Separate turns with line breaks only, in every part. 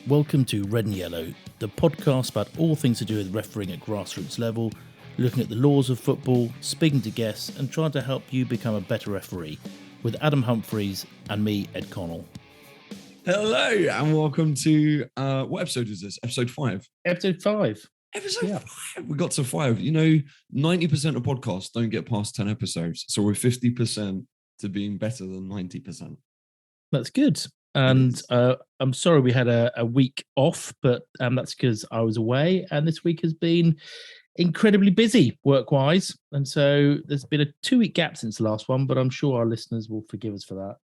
Welcome to Red and Yellow, the podcast about all things to do with refereeing at grassroots level, looking at the laws of football, speaking to guests, and trying to help you become a better referee, with Adam Humphreys and me, Ed Connell.
Hello, and welcome to, what episode is this? Episode 5?
Episode 5.
Episode 5. We got to 5. You know, 90% of podcasts don't get past 10 episodes. So we're 50% to being better than 90%.
That's good. And I'm sorry we had a week off, but that's because I was away, and this week has been incredibly busy work-wise. And so there's been a 2-week gap since the last one, but I'm sure our listeners will forgive us for that.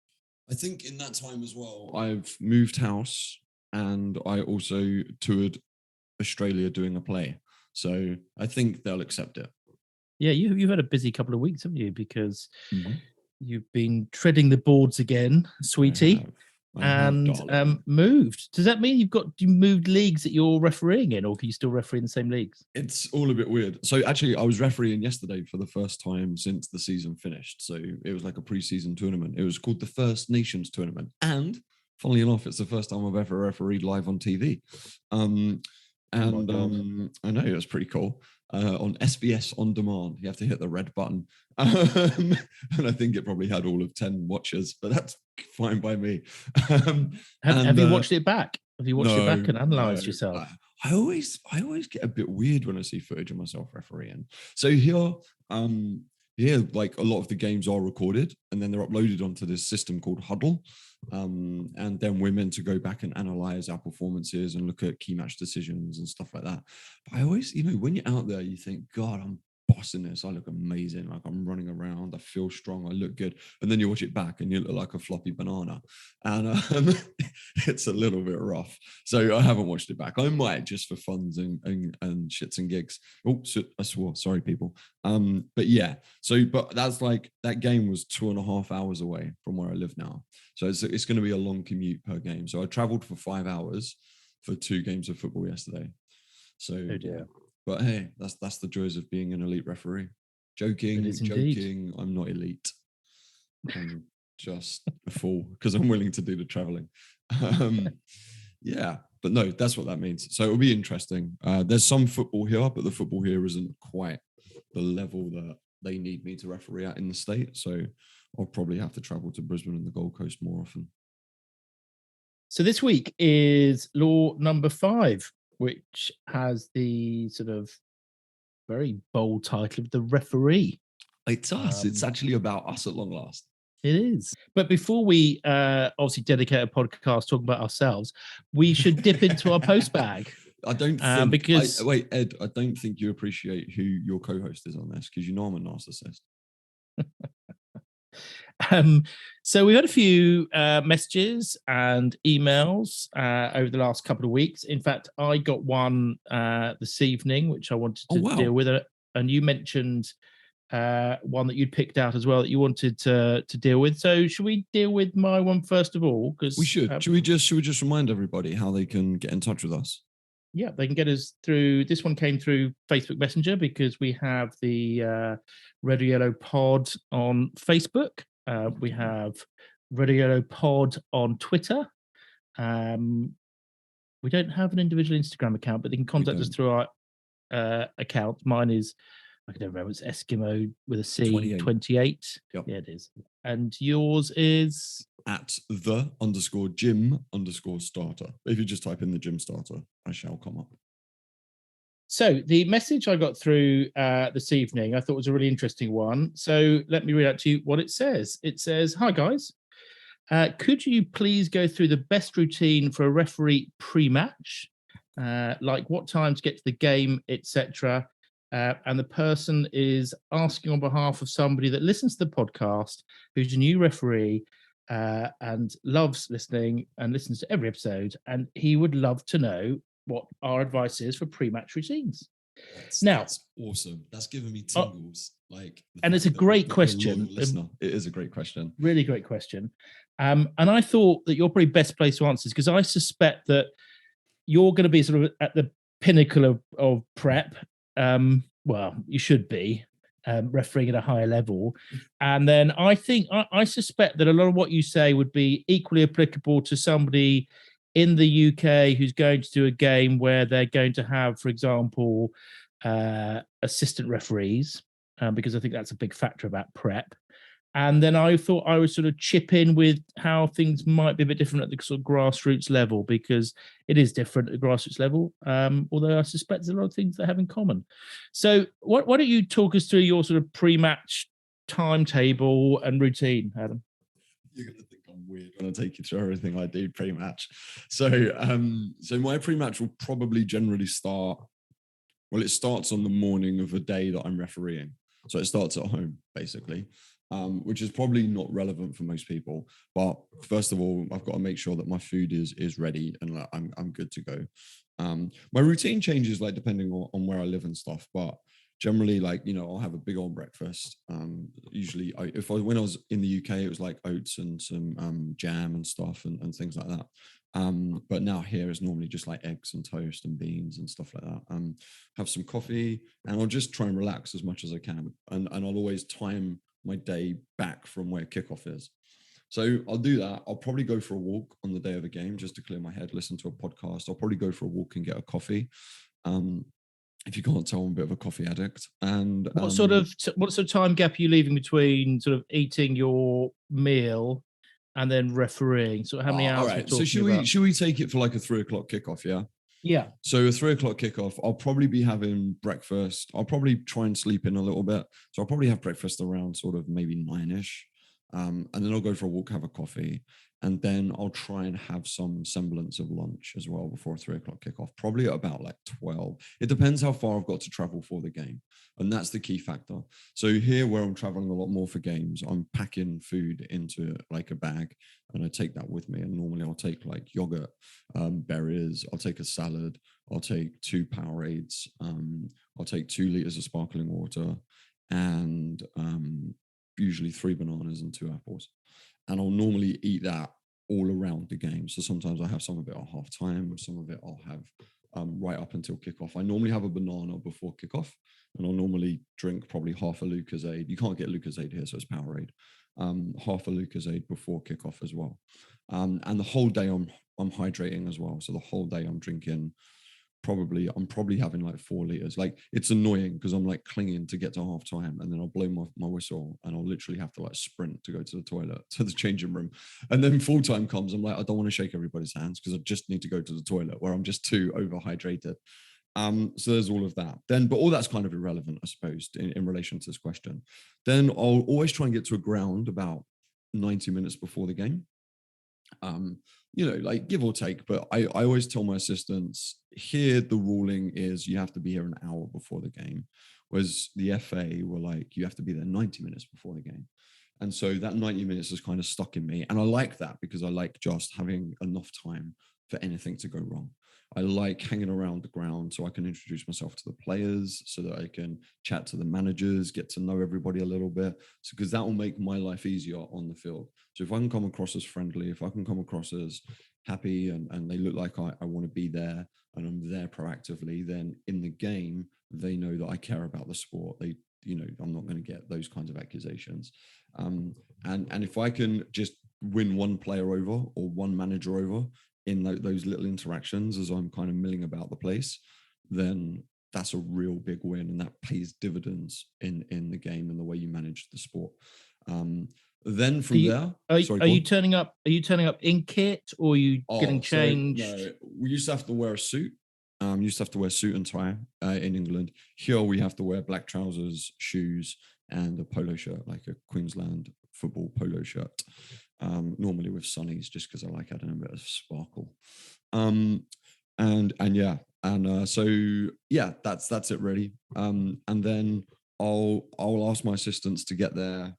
I think in that time as well, I've moved house and I also toured Australia doing a play. So I think they'll accept it.
Yeah, you've had a busy couple of weeks, haven't you? Because you've been treading the boards again, sweetie, and moved. Does that mean you moved leagues that you're refereeing in, or can you still referee in the same leagues?
It's all a bit weird. So actually, I was refereeing yesterday for the first time since the season finished. So it was like a pre-season tournament. It was called the First Nations Tournament. And funnily enough, it's the first time I've ever refereed live on TV. I know, it was pretty cool. On SBS On Demand, you have to hit the red button. And I think it probably had all of 10 watchers, but that's fine by me.
Have you watched it back? Have you watched it back and analysed yourself?
I always get a bit weird when I see footage of myself refereeing. So here, like a lot of the games are recorded and then they're uploaded onto this system called Huddle. And then we're meant to go back and analyze our performances and look at key match decisions and stuff like that. But I always, when you're out there, you think, God, I'm bossing this. I look amazing. Like I'm running around. I feel strong. I look good. And then you watch it back and you look like a floppy banana. And it's a little bit rough. So I haven't watched it back. I might just for funs and shits and gigs. Oh, I swore. Sorry, people. But yeah. But that's like, that game was 2.5 hours away from where I live now. So it's going to be a long commute per game. So I traveled for 5 hours for 2 games of football yesterday. So, but hey, that's the joys of being an elite referee. Joking. I'm not elite. I'm just a fool because I'm willing to do the traveling. Yeah, but no, that's what that means. So it'll be interesting. There's some football here, but the football here isn't quite the level that they need me to referee at in the state. So I'll probably have to travel to Brisbane and the Gold Coast more often.
So this week is law number 5, which has the sort of very bold title of the referee.
It's us. It's actually about us at long last.
It is. But before we obviously dedicate a podcast talking about ourselves, we should dip into our post bag.
I don't think wait, Ed, I don't think you appreciate who your co-host is on this because you know I'm a narcissist.
So we had a few messages and emails over the last couple of weeks. In fact, I got one this evening, which I wanted to deal with. And you mentioned one that you'd picked out as well that you wanted to deal with. So should we deal with my one first of all? Because
we should. Should we just remind everybody how they can get in touch with us?
Yeah, they can get us through. This one came through Facebook Messenger because we have the Red or Yellow Pod on Facebook. We have Red or Yellow Pod on Twitter. We don't have an individual Instagram account, but they can contact us through our account. Mine is, I don't remember, it's Eskimo with a C, 28.
Yep.
Yeah, it is. And yours is?
At @the_gym_starter. If you just type in the gym starter, I shall come up.
So the message I got through this evening, I thought was a really interesting one. So let me read out to you what it says. It says, "Hi guys, could you please go through the best routine for a referee pre-match, like what time to get to the game, etc." And the person is asking on behalf of somebody that listens to the podcast, who's a new referee and loves listening and listens to every episode, and he would love to know what our advice is for pre-match routines. That's
awesome. That's giving me tingles.
And it's a great question.
Listener, it is a great question.
Really great question. And I thought that you're probably best placed to answer this because I suspect that you're going to be sort of at the pinnacle of prep. Well, you should be refereeing at a higher level. And then I think I suspect that a lot of what you say would be equally applicable to somebody in the UK who's going to do a game where they're going to have, for example, assistant referees, because I think that's a big factor about prep. And then I thought I would sort of chip in with how things might be a bit different at the sort of grassroots level, because it is different at the grassroots level. Although I suspect there's a lot of things they have in common. So why don't you talk us through your sort of pre-match timetable and routine, Adam?
You're gonna think I'm weird when I take you through everything I do pre-match. So my pre-match will probably generally start. Well, it starts on the morning of a day that I'm refereeing. So it starts at home, basically, which is probably not relevant for most people. But first of all, I've got to make sure that my food is ready and like, I'm good to go. My routine changes like depending on where I live and stuff, but generally, like, you know, I'll have a big old breakfast. Usually, when I was in the UK, it was like oats and some jam and stuff and things like that. But now here is normally just like eggs and toast and beans and stuff like that. Have some coffee, and I'll just try and relax as much as I can. And I'll always time my day back from where kickoff is. So I'll do that. I'll probably go for a walk on the day of a game just to clear my head, listen to a podcast. I'll probably go for a walk and get a coffee. If you can't tell, I'm a bit of a coffee addict. And
what sort of time gap are you leaving between sort of eating your meal and then refereeing? So how many
all
hours are we
right. So
talking about?
should we take it for like a 3 o'clock kickoff? Yeah.
Yeah.
So a 3 o'clock kickoff, I'll probably be having breakfast. I'll probably try and sleep in a little bit. So I'll probably have breakfast around sort of maybe 9ish. And then I'll go for a walk, have a coffee. And then I'll try and have some semblance of lunch as well before a 3 o'clock kickoff, probably at about like 12. It depends how far I've got to travel for the game. And that's the key factor. So here where I'm traveling a lot more for games, I'm packing food into like a bag and I take that with me. And normally I'll take like yogurt, berries, I'll take a salad, I'll take 2 Powerades, I'll take 2 liters of sparkling water, and usually 3 bananas and 2 apples. And I'll normally eat that all around the game. So sometimes I have some of it at half time, some of it I'll have right up until kickoff. I normally have a banana before kickoff, and I'll normally drink probably half a Lucozade. You can't get Lucozade here, so it's Powerade. Half a Lucozade before kickoff as well. And the whole day I'm hydrating as well. So the whole day I'm drinking I'm probably having like 4 liters. Like, it's annoying because I'm like clinging to get to half time, and then I'll blow my whistle and I'll literally have to like sprint to go to the toilet, to the changing room. And then full time comes, I'm like, I don't want to shake everybody's hands because I just need to go to the toilet, where I'm just too overhydrated. So there's all of that. Then, but all that's kind of irrelevant, I suppose, in relation to this question. Then I'll always try and get to a ground about 90 minutes before the game. Like give or take, but I always tell my assistants here, the ruling is you have to be here an hour before the game, whereas the FA were like, you have to be there 90 minutes before the game. And so that 90 minutes is kind of stuck in me. And I like that because I like just having enough time for anything to go wrong. I like hanging around the ground so I can introduce myself to the players, so that I can chat to the managers, get to know everybody a little bit, because that will make my life easier on the field. So if I can come across as friendly, if I can come across as happy, and they look like I want to be there and I'm there proactively, then in the game, they know that I care about the sport. I'm not going to get those kinds of accusations. And if I can just win one player over or one manager over in those little interactions as I'm kind of milling about the place, then that's a real big win, and that pays dividends in the game and the way you manage the sport. Then from there,
are you turning up? Are you turning up in kit, or are you getting changed?
No, we used to have to wear a suit. Used to have to wear suit and tie in England. Here we have to wear black trousers, shoes, and a polo shirt, like a Queensland football polo shirt. Normally with sunnies, just because I like adding a bit of sparkle. That's it really. And then I'll ask my assistants to get there.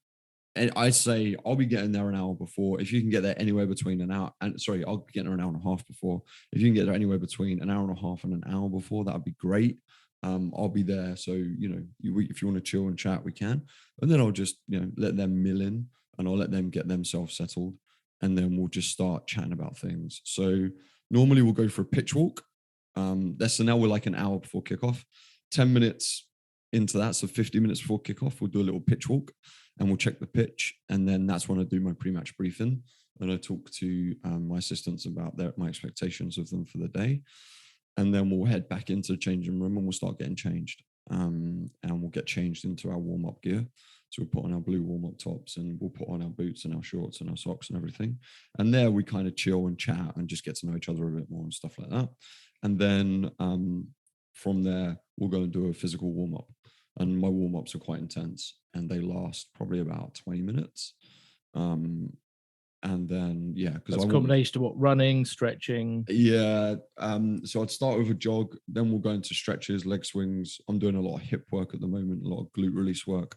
And I say I'll be getting there an hour before. If you can get there anywhere between I'll get there an hour and a half before. If you can get there anywhere between an hour and a half and an hour before, that'd be great. I'll be there. So, if you want to chill and chat, we can. And then I'll just, let them mill in, and I'll let them get themselves settled. And then we'll just start chatting about things. So normally we'll go for a pitch walk. So now we're like an hour before kickoff. 10 minutes into that, so 50 minutes before kickoff, we'll do a little pitch walk and we'll check the pitch. And then that's when I do my pre-match briefing. and I talk to my assistants about my expectations of them for the day. And then we'll head back into the changing room and we'll start getting changed. And we'll get changed into our warm-up gear. So we'll put on our blue warm-up tops and we'll put on our boots and our shorts and our socks and everything. And there we kind of chill and chat and just get to know each other a bit more and stuff like that. And then from there, we'll go and do a physical warm-up. And my warm-ups are quite intense and they last probably about 20 minutes. And then, yeah, because
That's a combination of what, running, stretching?
Yeah. So I'd start with a jog, then we'll go into stretches, leg swings. I'm doing a lot of hip work at the moment, a lot of glute release work.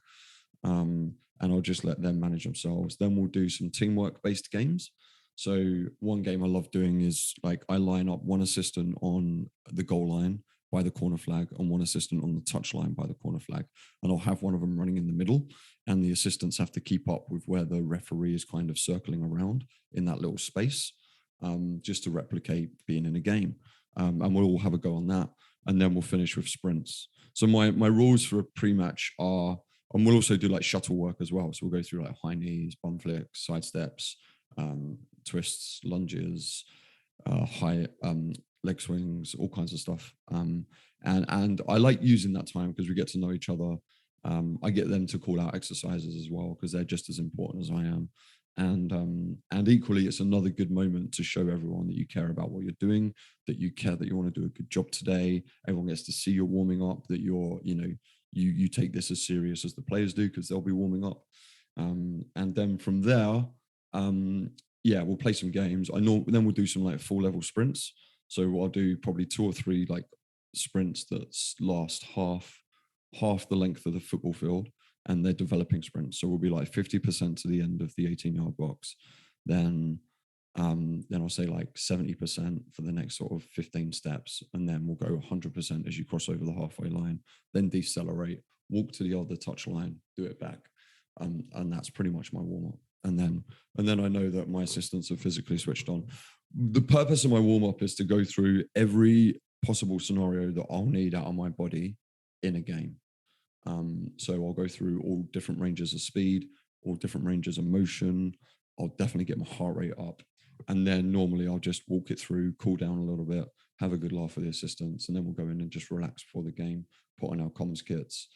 And I'll just let them manage themselves. Then we'll do some teamwork based games. So one game I love doing is like I line up one assistant on the goal line by the corner flag and one assistant on the touch line by the corner flag. And I'll have one of them running in the middle and the assistants have to keep up with where the referee is kind of circling around in that little space, just to replicate being in a game. And we'll all have a go on that. And then we'll finish with sprints. So my rules for a pre-match are, and we'll also do like shuttle work as well. So we'll go through like high knees, bum flicks, side steps, twists, lunges, high leg swings, all kinds of stuff. And I like using that time because we get to know each other. I get them to call out exercises as well because they're just as important as I am. And equally, it's another good moment to show everyone that you care about what you're doing, that you care, that you want to do a good job today. Everyone gets to see you're warming up, that you're, you take this as serious as the players do because they'll be warming up. And then from there, yeah, we'll play some games. Then we'll do some like full level sprints. So I'll do probably 2 or 3 like sprints that last half the length of the football field, and they're developing sprints. So we'll be like 50% to the end of the 18-yard box. Then I'll say like 70% for the next sort of 15 steps, and then we'll go 100% as you cross over the halfway line. Then decelerate, walk to the other touch line, do it back, and that's pretty much my warm up. And then I know that my assistants are physically switched on. The purpose of my warm up is to go through every possible scenario that I'll need out of my body in a game. So I'll go through all different ranges of speed, all different ranges of motion. I'll definitely get my heart rate up. And then normally I'll just walk it through, cool down a little bit, have a good laugh with the assistants, and then we'll go in and just relax before the game, put on our comms kits,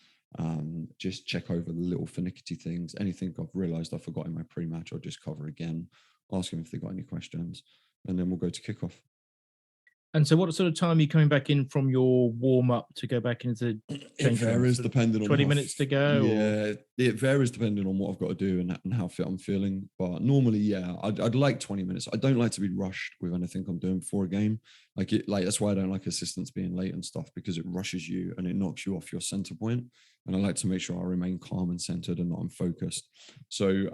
just check over the little finicky things. Anything I've realized I forgot in my pre-match, I'll just cover again, ask them if they've got any questions, and then we'll go to kickoff.
And so what sort of time are you coming back in from your warm-up to go back into
It varies depending on
20 minutes to go?
Yeah, it varies depending on what I've got to do and how fit I'm feeling. But normally, yeah, I'd like 20 minutes. I don't like to be rushed with anything I'm doing before a game. Like that's why I don't like assistants being late and stuff, because it rushes you and it knocks you off your center point. And I like to make sure I remain calm and centered and not focused. So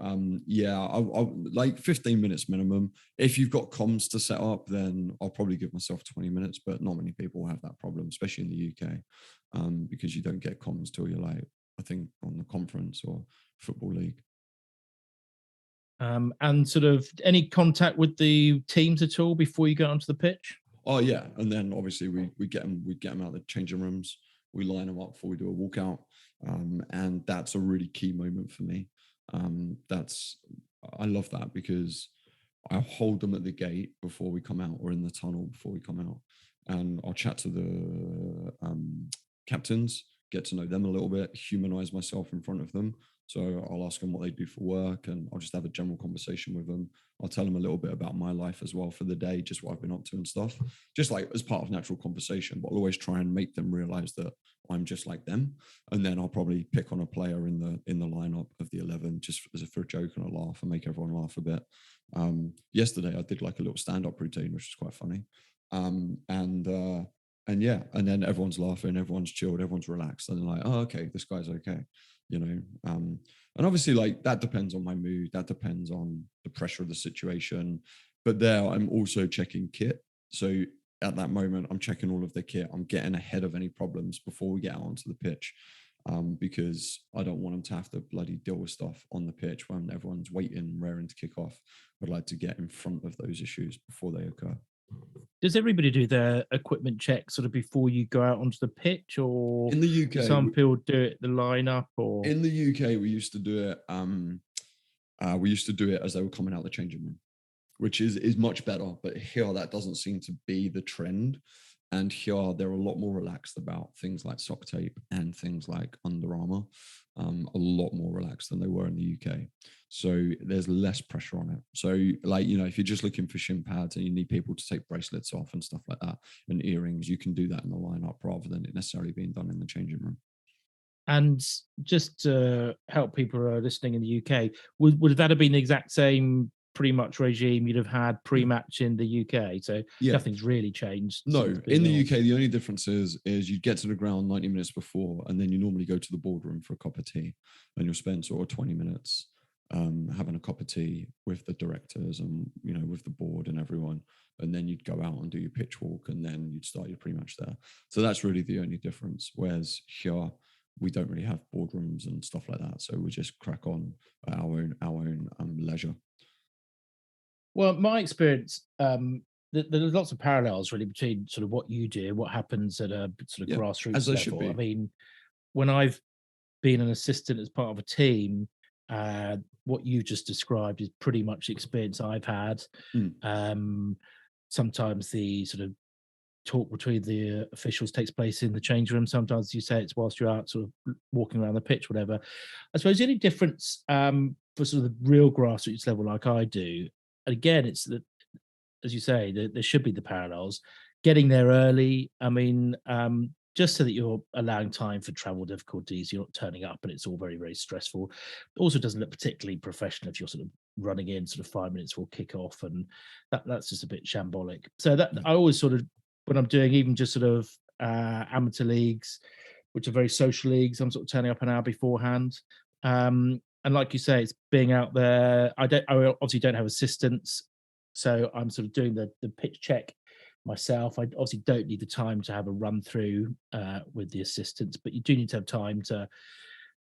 yeah, I'll like 15 minutes minimum. If you've got comms to set up, then I'll probably give myself 20 minutes, but not many people have that problem, especially in the UK, because you don't get comms till you're like, I think, on the conference or football league.
And sort of any contact with the teams at all before you go onto the pitch?
Oh yeah, and then obviously we get them out of the changing rooms. We line them up before we do a walkout, and that's a really key moment for me. I love that because I'll hold them at the gate before we come out, or in the tunnel before we come out, and I'll chat to the captains, get to know them a little bit, humanize myself in front of them. So I'll ask them what they do for work, and I'll just have a general conversation with them. I'll tell them a little bit about my life as well for the day, just what I've been up to and stuff, just like as part of natural conversation. But I'll always try and make them realize that I'm just like them. And then I'll probably pick on a player in the lineup of the 11, just for a joke and a laugh, and make everyone laugh a bit. Yesterday I did like a little stand-up routine, which was quite funny. And yeah, and then everyone's laughing, everyone's chilled, everyone's relaxed, and they're like, oh, okay, this guy's okay, and obviously, like, that depends on my mood, that depends on the pressure of the situation. But there, I'm also checking kit. So at that moment, I'm checking all of the kit. I'm getting ahead of any problems before we get out onto the pitch, because I don't want them to have to bloody deal with stuff on the pitch when everyone's waiting, raring to kick off. I'd like to get in front of those issues before they occur.
Does everybody do their equipment check sort of before you go out onto the pitch, or
In the UK,
some people do it the lineup? Or
in the UK, we used to do it. We used to do it as they were coming out the changing room. which is much better. But here, that doesn't seem to be the trend. And here, they're a lot more relaxed about things like sock tape and things like Under Armour, a lot more relaxed than they were in the UK. So there's less pressure on it. So, like, if you're just looking for shin pads and you need people to take bracelets off and stuff like that and earrings, you can do that in the lineup rather than it necessarily being done in the changing room.
And just to help people who are listening in the UK, would that have been the exact same pretty much regime you'd have had pre-match in the UK? So
Yeah.
nothing's really changed.
No, in the UK, the only difference is you get to the ground 90 minutes before, and then you normally go to the boardroom for a cup of tea, and you'll spend sort of 20 minutes having a cup of tea with the directors and with the board and everyone, and then you'd go out and do your pitch walk, and then you'd start your pre-match there. So that's really the only difference. Whereas here, we don't really have boardrooms and stuff like that, so we just crack on at our own leisure.
Well, my experience, there's lots of parallels really between sort of what you do and what happens at a sort of grassroots level. I mean, when I've been an assistant as part of a team, what you just described is pretty much the experience I've had. Sometimes the sort of talk between the officials takes place in the change room. Sometimes you say it's whilst you're out sort of walking around the pitch, whatever. I suppose the only difference for sort of the real grassroots level like I do, and again, it's that, as you say, there should be the parallels. Getting there early, I mean, just so that you're allowing time for travel difficulties, you're not turning up and it's all very, very stressful. It also doesn't look particularly professional if you're sort of running in sort of 5 minutes before kickoff, and that's just a bit shambolic. So that I always sort of, when I'm doing even just sort of amateur leagues, which are very social leagues, I'm sort of turning up an hour beforehand. And like you say, it's being out there. I obviously don't have assistants, so I'm sort of doing the pitch check myself. I obviously don't need the time to have a run through with the assistants, but you do need to have time to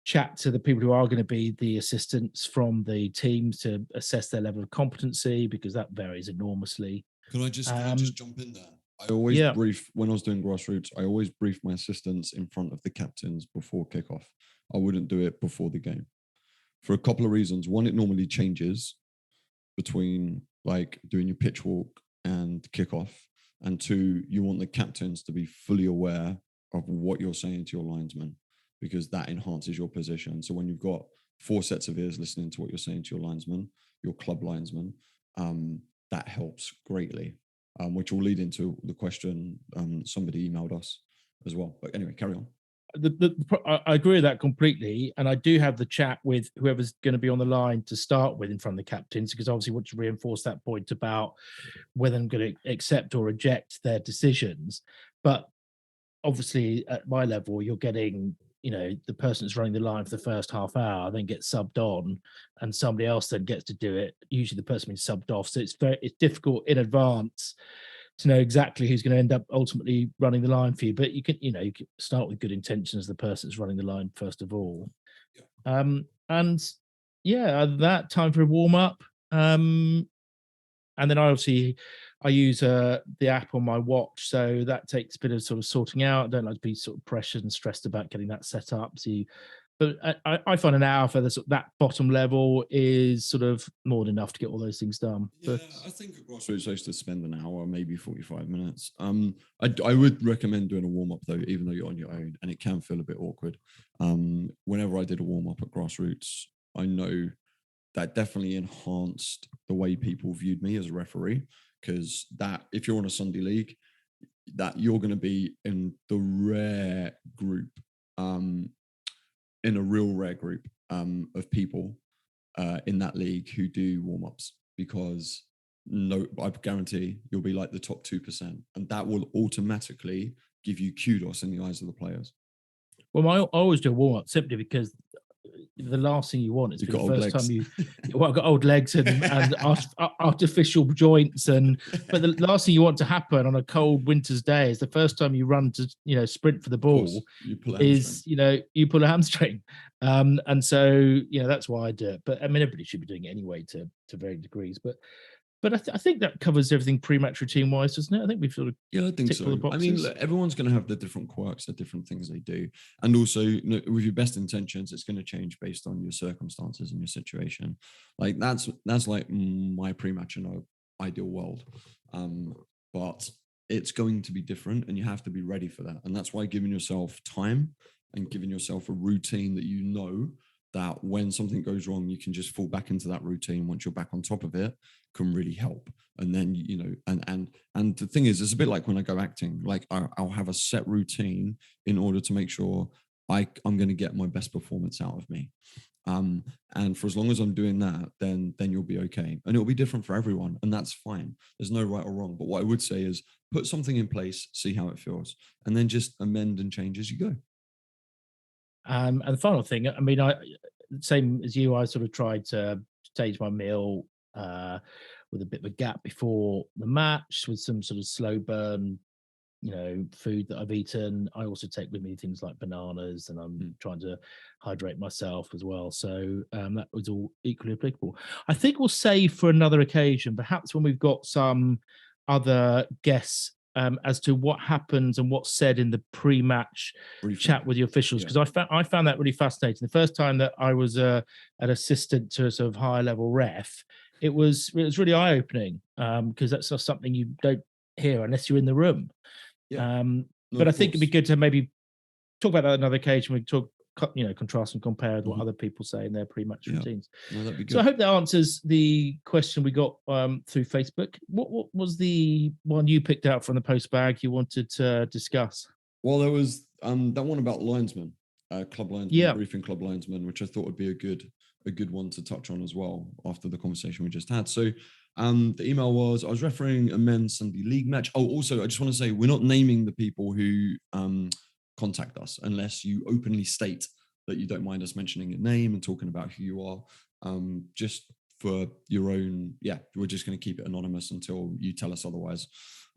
chat to the people who are going to be the assistants from the teams to assess their level of competency, because that varies enormously.
Can I just jump in there? I always brief, when I was doing grassroots, I always brief my assistants in front of the captains before kickoff. I wouldn't do it before the game for a couple of reasons. One, it normally changes between like doing your pitch walk and kickoff. And two, you want the captains to be fully aware of what you're saying to your linesmen, because that enhances your position. So when you've got 4 sets of ears listening to what you're saying to your linesman, your club linesman, that helps greatly, which will lead into the question somebody emailed us as well. But anyway, carry on.
I agree with that completely, and I do have the chat with whoever's going to be on the line to start with in front of the captains, because obviously want to reinforce that point about whether I'm going to accept or reject their decisions. But obviously, at my level, you're getting, the person that's running the line for the first half hour then gets subbed on, and somebody else then gets to do it. Usually, the person being subbed off, so it's difficult in advance to know exactly who's going to end up ultimately running the line for you. But you can start with good intentions, the person that's running the line first of all. And that time for a warm up. And then I use the app on my watch, so that takes a bit of sort of sorting out. I don't like to be sort of pressured and stressed about getting that set up. But I find an hour for that bottom level is sort of more than enough to get all those things done.
Yeah, I think at grassroots I used to spend an hour, maybe 45 minutes. I would recommend doing a warm up though, even though you're on your own, and it can feel a bit awkward. Whenever I did a warm up at grassroots, I know that definitely enhanced the way people viewed me as a referee, because that if you're on a Sunday league, that you're going to be in the rare group, in a real rare group of people in that league who do warm-ups, because I guarantee you'll be like the top 2%, and that will automatically give you kudos in the eyes of the players.
Well, I always do a warm-up simply because the last thing you want is the first time I've got old legs and artificial joints, but the last thing you want to happen on a cold winter's day is the first time you run to sprint for the ball you pull a hamstring, and so that's why I do it. But I mean, everybody should be doing it anyway to varying degrees, but I think that covers everything pre-match routine wise, doesn't it? I think we've sort of
I think so. I mean, look, everyone's going to have the different quirks, the different things they do, and also with your best intentions, it's going to change based on your circumstances and your situation. Like that's like my pre-match in ideal world. But it's going to be different, and you have to be ready for that. And that's why giving yourself time and giving yourself a routine that you know that when something goes wrong, you can just fall back into that routine once you're back on top of it, can really help. And then, you know, and the thing is, it's a bit like when I go acting, like I'll have a set routine in order to make sure I'm going to get my best performance out of me. And for as long as I'm doing that, then you'll be okay. And it'll be different for everyone, and that's fine. There's no right or wrong. But what I would say is put something in place, see how it feels, and then just amend and change as you go.
And the final thing, I mean, I same as you, I sort of tried to stage my meal with a bit of a gap before the match, with some sort of slow burn, you know, food that I've eaten. I also take with me things like bananas, and I'm trying to hydrate myself as well. So that was all equally applicable. I think we'll save for another occasion, perhaps when we've got some other guests, as to what happens and what's said in the pre-match chat with the officials, because I found that really fascinating. The first time that I was an assistant to a sort of higher level ref, it was really eye-opening, because that's not something you don't hear unless you're in the room.
Yeah.
But I think it'd be good to maybe talk about that on another occasion. We talk, you know, contrast and compare with what other people say in their pre-match routines.
No, that'd be good.
So I hope that answers the question we got through Facebook. What was the one you picked out from the post bag you wanted to discuss?
Well, there was that one about linesmen, club linesmen, briefing club linesmen, which I thought would be a good one to touch on as well after the conversation we just had. So the email was, I was refereeing a men's Sunday league match. Oh, also, I just want to say we're not naming the people who contact us unless you openly state that you don't mind us mentioning your name and talking about who you are. Just for your own, we're just going to keep it anonymous until you tell us otherwise.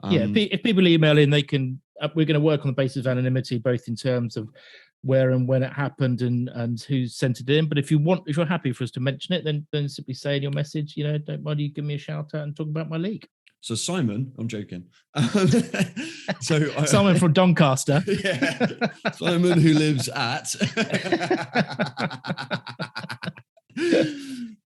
If people email in, they can. We're going to work on the basis of anonymity, both in terms of where and when it happened and who sent it in. But if you're happy for us to mention it, then simply say in your message, you know, don't mind you give me a shout out and talk about my league.
So Simon, I'm joking.
Simon from Doncaster.
Yeah, Simon who lives at.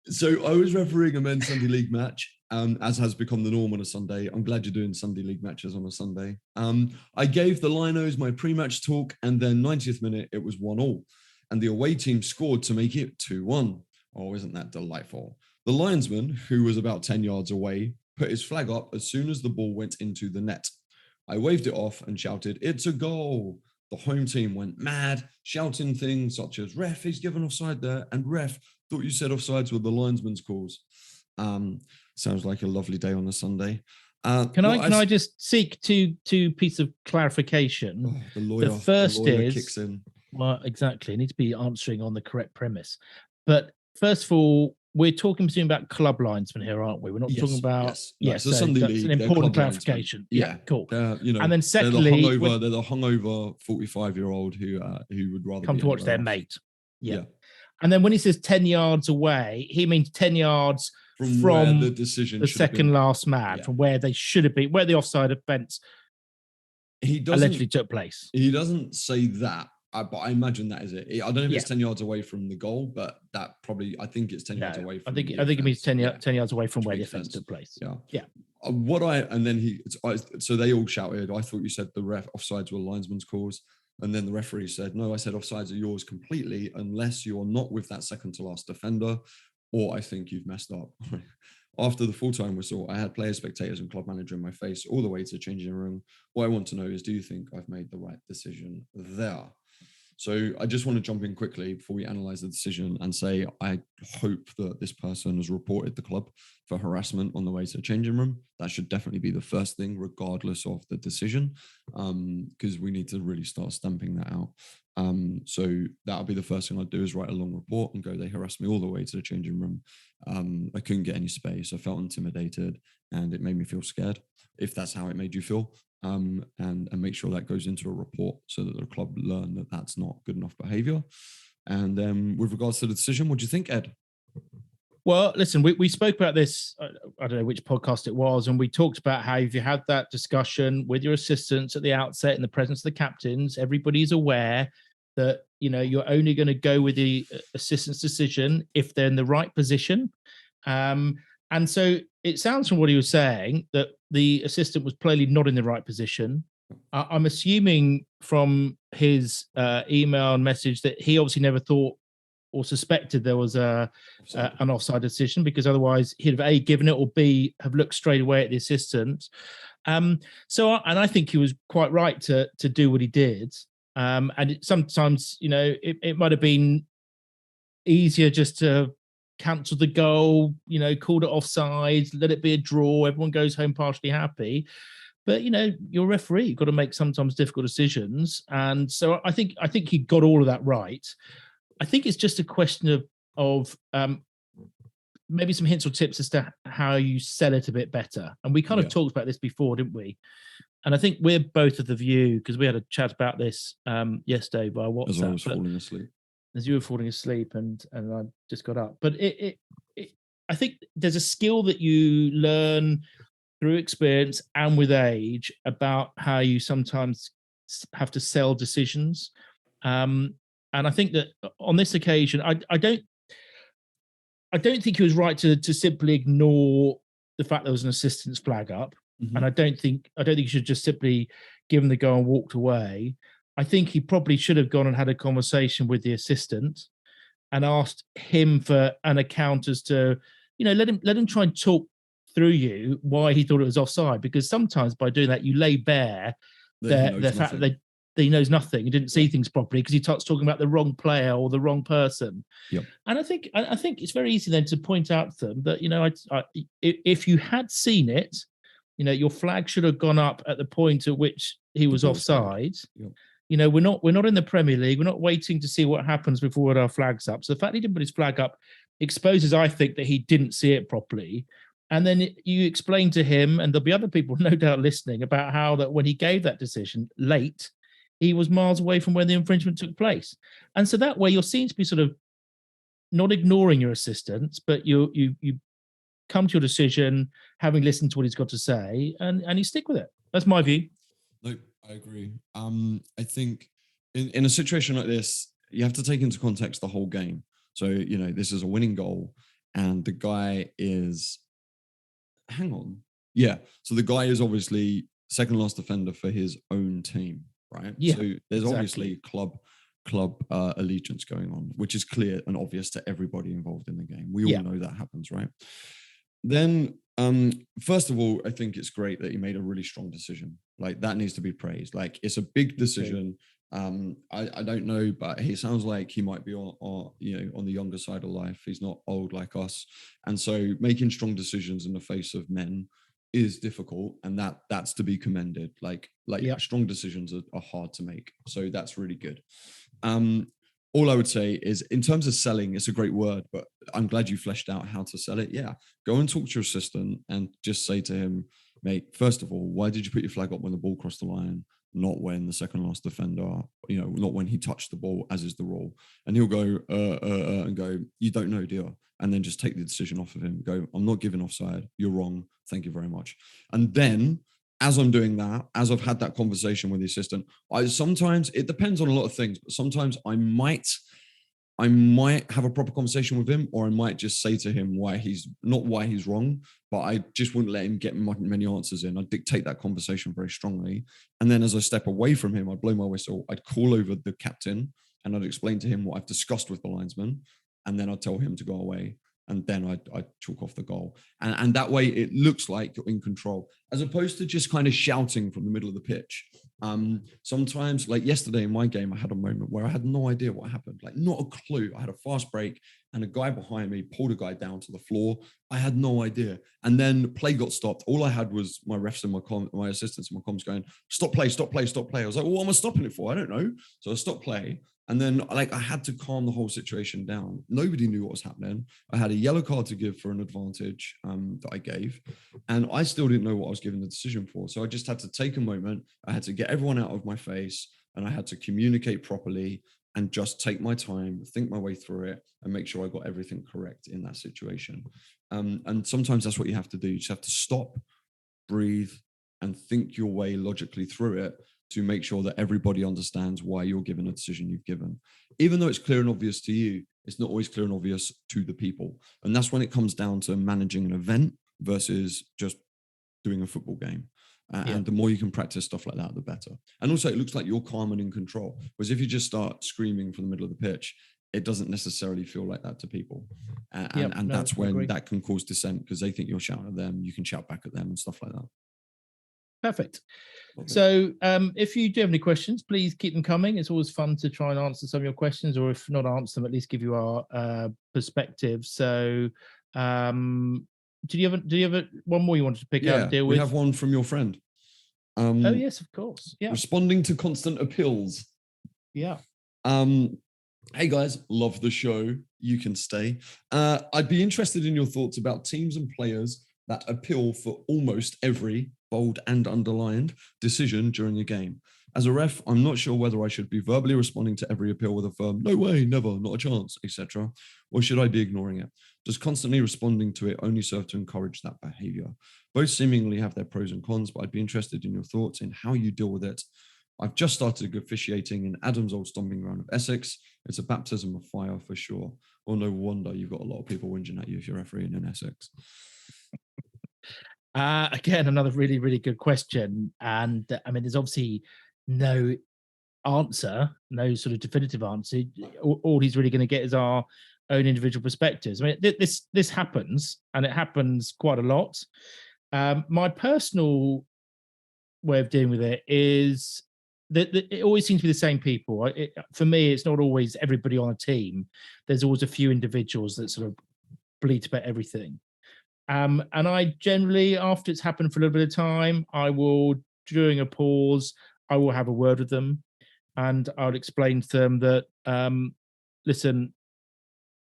So I was refereeing a men's Sunday league match, as has become the norm on a Sunday. I'm glad you're doing Sunday league matches on a Sunday. I gave the Linos my pre-match talk, and then 90th minute, it was 1-1. And the away team scored to make it 2-1. Oh, isn't that delightful? The linesman, who was about 10 yards away, put his flag up as soon as the ball went into the net. I waved it off and shouted, "It's a goal." The home team went mad, shouting things such as, "Ref, he's given offside there," and "Ref, thought you said offsides were the linesman's calls." Sounds like a lovely day on a Sunday.
Can I just seek two pieces of clarification?
Oh, the lawyer
is
kicks in.
Well, exactly. I need to be answering on the correct premise. But first of all, we're talking about club linesmen here, aren't we? We're not talking about
so Sunday
that's
league,
an important clarification.
Yeah,
cool.
You know,
and then secondly,
they're the hungover 45-year-old who would rather
come to watch their
else.
Mate. Yeah. And then when he says 10 yards away, he means 10 yards from
where the decision,
the second last man, from where they should have been, where the offside offence allegedly took place.
He doesn't say that, but I imagine that is it. I don't know if it's 10 yards away from the goal, but that probably, I think it's 10 yards away from
I think it means 10 yards away from where the offence took place.
Yeah. So they all shouted, "I thought you said the ref offsides were linesman's calls." And then the referee said, "No, I said offsides are yours completely, unless you are not with that second to last defender, or I think you've messed up." After the full-time whistle, I had players, spectators, and club manager in my face all the way to the changing room. What I want to know is, do you think I've made the right decision there? So I just want to jump in quickly before we analyze the decision and say, I hope that this person has reported the club for harassment on the way to the changing room. That should definitely be the first thing, regardless of the decision, because we need to really start stamping that out. So that'll be the first thing I'd do, is write a long report and go, they harassed me all the way to the changing room. I couldn't get any space. I felt intimidated and it made me feel scared, if that's how it made you feel. And make sure that goes into a report so that the club learn that that's not good enough behavior. And then with regards to the decision, what do you think, Ed?
Well, listen, we spoke about this, I don't know which podcast it was, and we talked about how if you had that discussion with your assistants at the outset in the presence of the captains, everybody's aware that, you know, you're only going to go with the assistant's decision if they're in the right position. And so it sounds from what he was saying that the assistant was plainly not in the right position. I'm assuming from his email and message that he obviously never thought or suspected there was an offside decision, because otherwise he'd have A, given it, or B, have looked straight away at the assistant. And I think he was quite right to do what he did. Sometimes, it might have been easier just to cancel the goal, called it offside, let it be a draw, everyone goes home partially happy. But you're a referee, you've got to make sometimes difficult decisions. And so I think he got all of that right. I think it's just a question of maybe some hints or tips as to how you sell it a bit better. And we kind of talked about this before, didn't we? And I think we're both of the view, because we had a chat about this yesterday via WhatsApp.
As I was falling asleep.
As you were falling asleep, and I just got up. But I think there's a skill that you learn through experience and with age about how you sometimes have to sell decisions. And I think that on this occasion, I don't think he was right to simply ignore the fact there was an assistance flag up.
Mhm.
And I don't think he should just simply give him the go and walked away. I think he probably should have gone and had a conversation with the assistant and asked him for an account as to, let him try and talk through you why he thought it was offside. Because sometimes by doing that, you lay bare the fact that he knows nothing. He didn't see things properly because he starts talking about the wrong player or the wrong person.
Yep.
And I think it's very easy then to point out to them that, if you had seen it, your flag should have gone up at the point at which he was offside.
Yep.
We're not in the Premier League. We're not waiting to see what happens before we put our flags up. So the fact he didn't put his flag up exposes, I think, that he didn't see it properly. And then you explain to him, and there'll be other people no doubt listening, about how that when he gave that decision late, he was miles away from where the infringement took place. And so that way you're seen to be sort of not ignoring your assistant, but you come to your decision having listened to what he's got to say, and you stick with it. That's my view.
No, I agree. I think in a situation like this, you have to take into context the whole game. So, this is a winning goal, and the guy is, hang on. Yeah. So the guy is obviously second last defender for his own team, right?
Yeah,
so there's
exactly.
obviously club allegiance going on, which is clear and obvious to everybody involved in the game. We all know that happens, right? Then, first of all, I think it's great that he made a really strong decision. Like, that needs to be praised. Like, it's a big decision. I don't know, but he sounds like he might be on the younger side of life. He's not old like us, and so making strong decisions in the face of men is difficult, and that's to be commended. Like strong decisions are hard to make, so that's really good. All I would say is, in terms of selling, it's a great word, but I'm glad you fleshed out how to sell it. Yeah, go and talk to your assistant and just say to him, mate, first of all, why did you put your flag up when the ball crossed the line? Not when the second last defender, not when he touched the ball, as is the rule. And he'll go, and go, you don't know, dear. And then just take the decision off of him. Go, I'm not giving offside. You're wrong. Thank you very much. And then, as I'm doing that, as I've had that conversation with the assistant, sometimes it depends on a lot of things, but sometimes I might have a proper conversation with him, or I might just say to him why he's wrong, but I just wouldn't let him get many answers in. I'd dictate that conversation very strongly. And then as I step away from him, I'd blow my whistle, I'd call over the captain, and I'd explain to him what I've discussed with the linesman. And then I'd tell him to go away. And then I'd chalk off the goal. And that way it looks like you're in control, as opposed to just kind of shouting from the middle of the pitch. Sometimes, like yesterday in my game, I had a moment where I had no idea what happened, like not a clue. I had a fast break and a guy behind me pulled a guy down to the floor. I had no idea. And then play got stopped. All I had was my refs and my assistants and my comms going, stop play, stop play, stop play. I was like, well, what am I stopping it for? I don't know. So I stopped play. And then I had to calm the whole situation down. Nobody knew what was happening. I had a yellow card to give for an advantage that I gave. And I still didn't know what I was giving the decision for. So I just had to take a moment. I had to get everyone out of my face, and I had to communicate properly and just take my time, think my way through it, and make sure I got everything correct in that situation. And sometimes that's what you have to do. You just have to stop, breathe, and think your way logically through it, to make sure that everybody understands why you're given a decision you've given. Even though it's clear and obvious to you, it's not always clear and obvious to the people. And that's when it comes down to managing an event versus just doing a football game.
Yeah.
And the more you can practice stuff like that, the better. And also, it looks like you're calm and in control. Whereas if you just start screaming from the middle of the pitch, it doesn't necessarily feel like that to people. And that's when that can cause dissent because they think you're shouting at them. You can shout back at them and stuff like that.
Perfect. So if you do have any questions, please keep them coming. It's always fun to try and answer some of your questions, or if not answer them, at least give you our perspective. So do you have one more you wanted to pick out and deal with?
We have one from your friend.
Oh yes, of course. Yeah.
Responding to constant appeals.
Yeah.
Hey guys, love the show. You can stay. I'd be interested in your thoughts about teams and players that appeal for almost every bold and underlined decision during a game. As a ref, I'm not sure whether I should be verbally responding to every appeal with a firm, no way, never, not a chance, etc., or should I be ignoring it? Does constantly responding to it only serve to encourage that behavior? Both seemingly have their pros and cons, but I'd be interested in your thoughts in how you deal with it. I've just started officiating in Adam's old stomping ground of Essex. It's a baptism of fire for sure. Well, no wonder you've got a lot of people whinging at you if you're refereeing in Essex.
Again, another really, really good question. And I mean, there's obviously no answer, no sort of definitive answer. All he's really going to get is our own individual perspectives. I mean, this happens, and it happens quite a lot. My personal way of dealing with it is that it always seems to be the same people. For me, it's not always everybody on a team. There's always a few individuals that sort of bleat about everything. And I generally, after it's happened for a little bit of time, I will, during a pause, I will have a word with them, and I'll explain to them that, listen,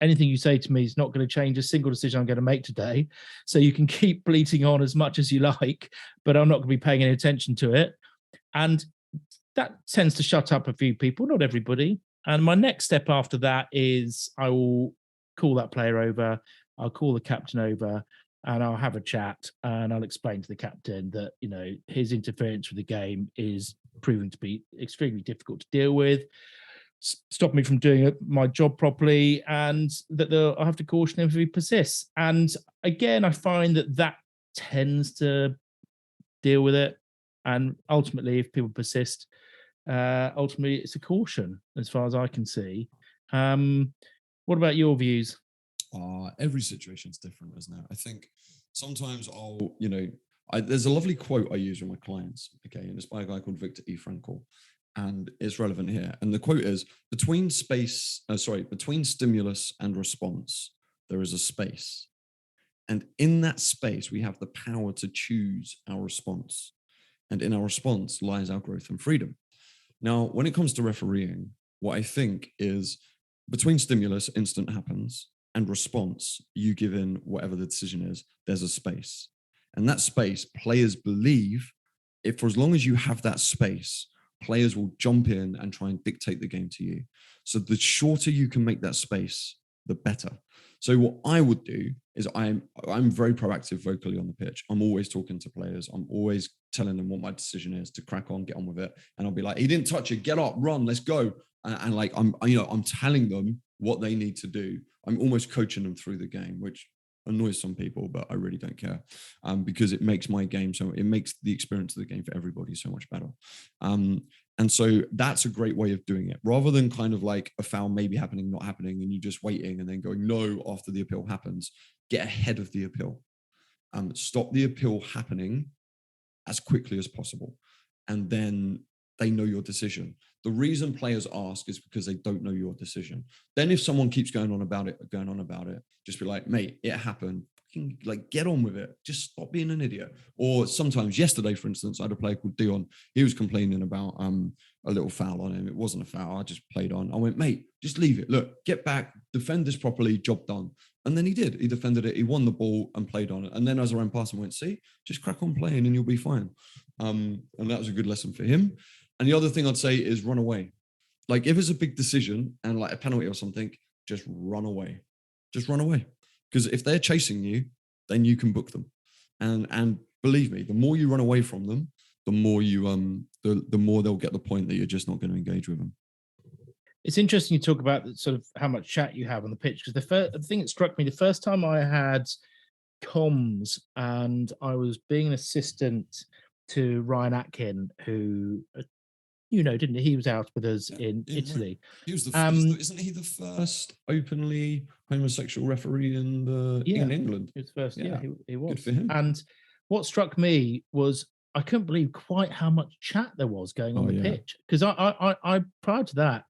anything you say to me is not going to change a single decision I'm going to make today. So you can keep bleating on as much as you like, but I'm not going to be paying any attention to it. And that tends to shut up a few people, not everybody. And my next step after that is I will call that player over, I'll call the captain over, and I'll have a chat, and I'll explain to the captain that, you know, his interference with the game is proving to be extremely difficult to deal with, stop me from doing my job properly, and that I'll have to caution him if he persists. And again, I find that tends to deal with it. And ultimately, if people persist, ultimately it's a caution as far as I can see. What about your views?
Every situation's different, isn't it? I think sometimes there's a lovely quote I use with my clients, okay, and it's by a guy called Viktor E. Frankl, and it's relevant here. And the quote is, between stimulus and response, there is a space. And in that space, we have the power to choose our response. And in our response lies our growth and freedom. Now, when it comes to refereeing, what I think is between stimulus, instant happens, and response, you give in whatever the decision is, there's a space. And that space, players believe, if for as long as you have that space, players will jump in and try and dictate the game to you. So the shorter you can make that space, the better. So what I would do is I'm very proactive vocally on the pitch. I'm always talking to players. I'm always telling them what my decision is, to crack on, get on with it. And I'll be like, he didn't touch it, get up, run, let's go. And like, I'm telling them what they need to do. I'm almost coaching them through the game, which annoys some people, but I really don't care, because it makes my game it makes the experience of the game for everybody so much better. And so that's a great way of doing it, rather than kind of like a foul maybe happening, not happening, and you just waiting and then going no after the appeal happens. Get ahead of the appeal. Stop the appeal happening as quickly as possible, and then they know your decision. The reason players ask is because they don't know your decision. Then if someone keeps going on about it, just be like, mate, it happened. Like, get on with it. Just stop being an idiot. Or sometimes, yesterday, for instance, I had a player called Dion. He was complaining about a little foul on him. It wasn't a foul. I just played on. I went, mate, just leave it. Look, get back, defend this properly, job done. And then he did. He defended it. He won the ball and played on it. And then as I ran past him, I went, see, just crack on playing and you'll be fine. And that was a good lesson for him. And the other thing I'd say is run away. Like, if it's a big decision and like a penalty or something, just run away. Just run away. Because if they're chasing you, then you can book them. And believe me, the more you run away from them, the more you the more they'll get the point that you're just not going to engage with them.
It's interesting you talk about sort of how much chat you have on the pitch, because the thing that struck me the first time I had comms, and I was being an assistant to Ryan Atkin, who didn't he? He was out with us in
Yeah, right.
Italy.
He was isn't he the first openly homosexual referee in England?
He was first. Yeah, he was.
Good for him.
And what struck me was I couldn't believe quite how much chat there was going on the pitch, because I prior to that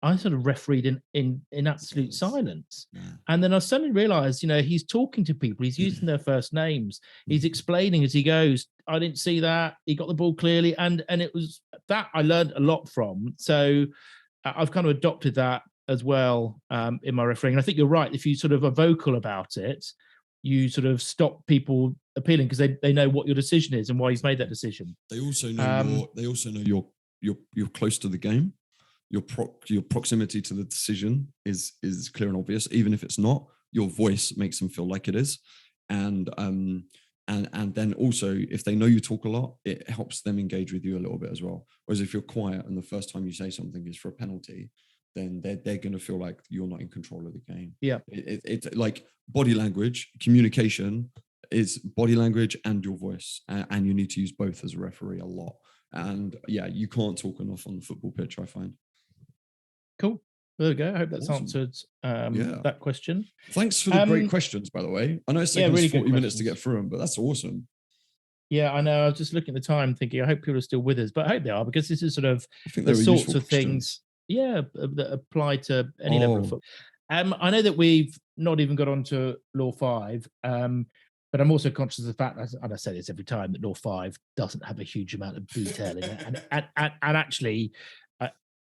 I sort of refereed in absolute silence, and then I suddenly realised, he's talking to people, he's using their first names, he's explaining as he goes. I didn't see that. He got the ball clearly, and it was that I learned a lot from. So I've kind of adopted that as well in my refereeing. And I think you're right. If you sort of are vocal about it, you sort of stop people appealing, because they know what your decision is and why he's made that decision.
They also know you're close to the game. Your proximity to the decision is clear and obvious, even if it's not. Your voice makes them feel like it is, and then also, if they know you talk a lot, it helps them engage with you a little bit as well. Whereas if you're quiet and the first time you say something is for a penalty, then they're going to feel like you're not in control of the game.
Yeah,
it's like body language, communication is body language and your voice, and you need to use both as a referee a lot. And yeah, you can't talk enough on the football pitch, I find.
Cool. There we go. I hope that's answered that question.
Thanks for the great questions, by the way. I know it's taken us 40 minutes to get through them, but that's awesome.
Yeah, I know. I was just looking at the time thinking, I hope people are still with us, but I hope they are, because this is sort of the sorts of things, that apply to any level of football. I know that we've not even got on to Law 5, but I'm also conscious of the fact, and I say this every time, that Law 5 doesn't have a huge amount of detail in it. And actually,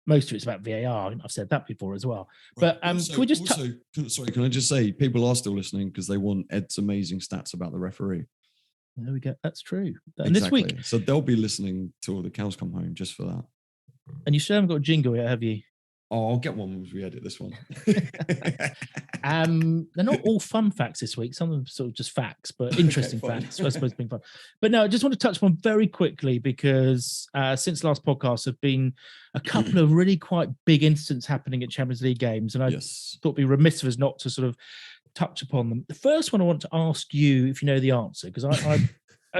most of it's about VAR. I've said that before as well. Right. But
can we just can I just say, people are still listening because they want Ed's amazing stats about the referee.
There we go. That's true. And
exactly.
This week,
so they'll be listening till the cows come home just for that.
And you still haven't got a jingle yet, have you?
Oh, I'll get one once we edit this one.
They're not all fun facts this week. Some of them sort of just facts, but interesting facts. I suppose being fun. But no, I just want to touch on very quickly, because since last podcast have been a couple of really quite big incidents happening at Champions League games, and I thought it'd be remiss of us not to sort of touch upon them. The first one I want to ask you if you know the answer, because I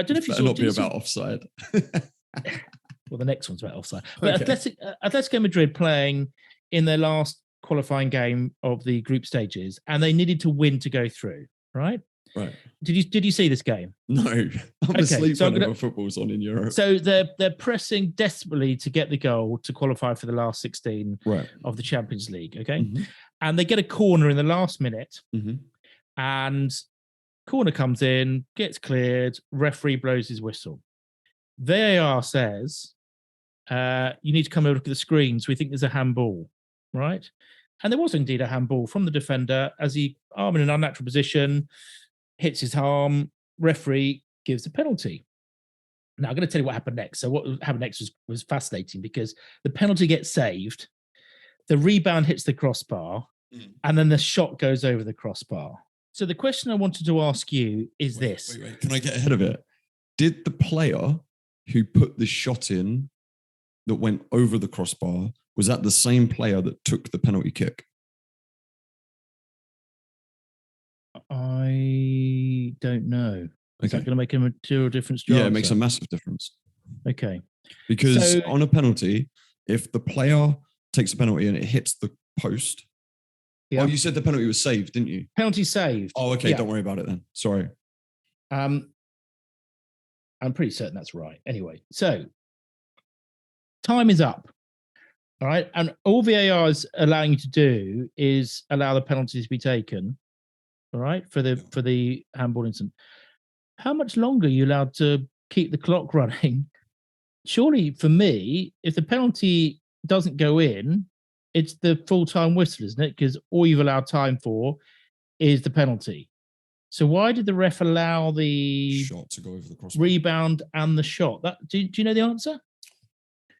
don't know if you saw.
Not be about offside.
Well, the next one's about offside. But Atletico Madrid playing in their last qualifying game of the group stages, and they needed to win to go through. Right. Did you see this game?
No, I'm asleep whenever football's on in Europe.
So they're pressing desperately to get the goal to qualify for the last 16 of the Champions League. Okay, and they get a corner in the last minute, and corner comes in, gets cleared. Referee blows his whistle. VAR says, you need to come and look at the screens. We think there's a handball, right? And there was indeed a handball from the defender as he, arm in an unnatural position, hits his arm. Referee gives a penalty. Now, I'm going to tell you what happened next. So what happened next was fascinating, because the penalty gets saved, the rebound hits the crossbar, and then the shot goes over the crossbar. So the question I wanted to ask you is this.
Wait. Can I get ahead of it? Did the player who put the shot in that went over the crossbar, was that the same player that took the penalty kick?
I don't know. Is that going to make a material difference? Yeah,
it makes a massive difference.
Okay.
Because on a penalty, if the player takes a penalty and it hits the post, oh, you said the penalty was saved, didn't you?
Penalty saved.
Oh, okay. Yeah. Don't worry about it then. Sorry.
I'm pretty certain that's right. Anyway, so time is up. All right. And all VAR is allowing you to do is allow the penalties to be taken. All right. For the handball incident. How much longer are you allowed to keep the clock running? Surely, for me, if the penalty doesn't go in, it's the full-time whistle, isn't it? Because all you've allowed time for is the penalty. So why did the ref allow the
shot to go over the crossbar,
rebound, and the shot? Do you know the answer?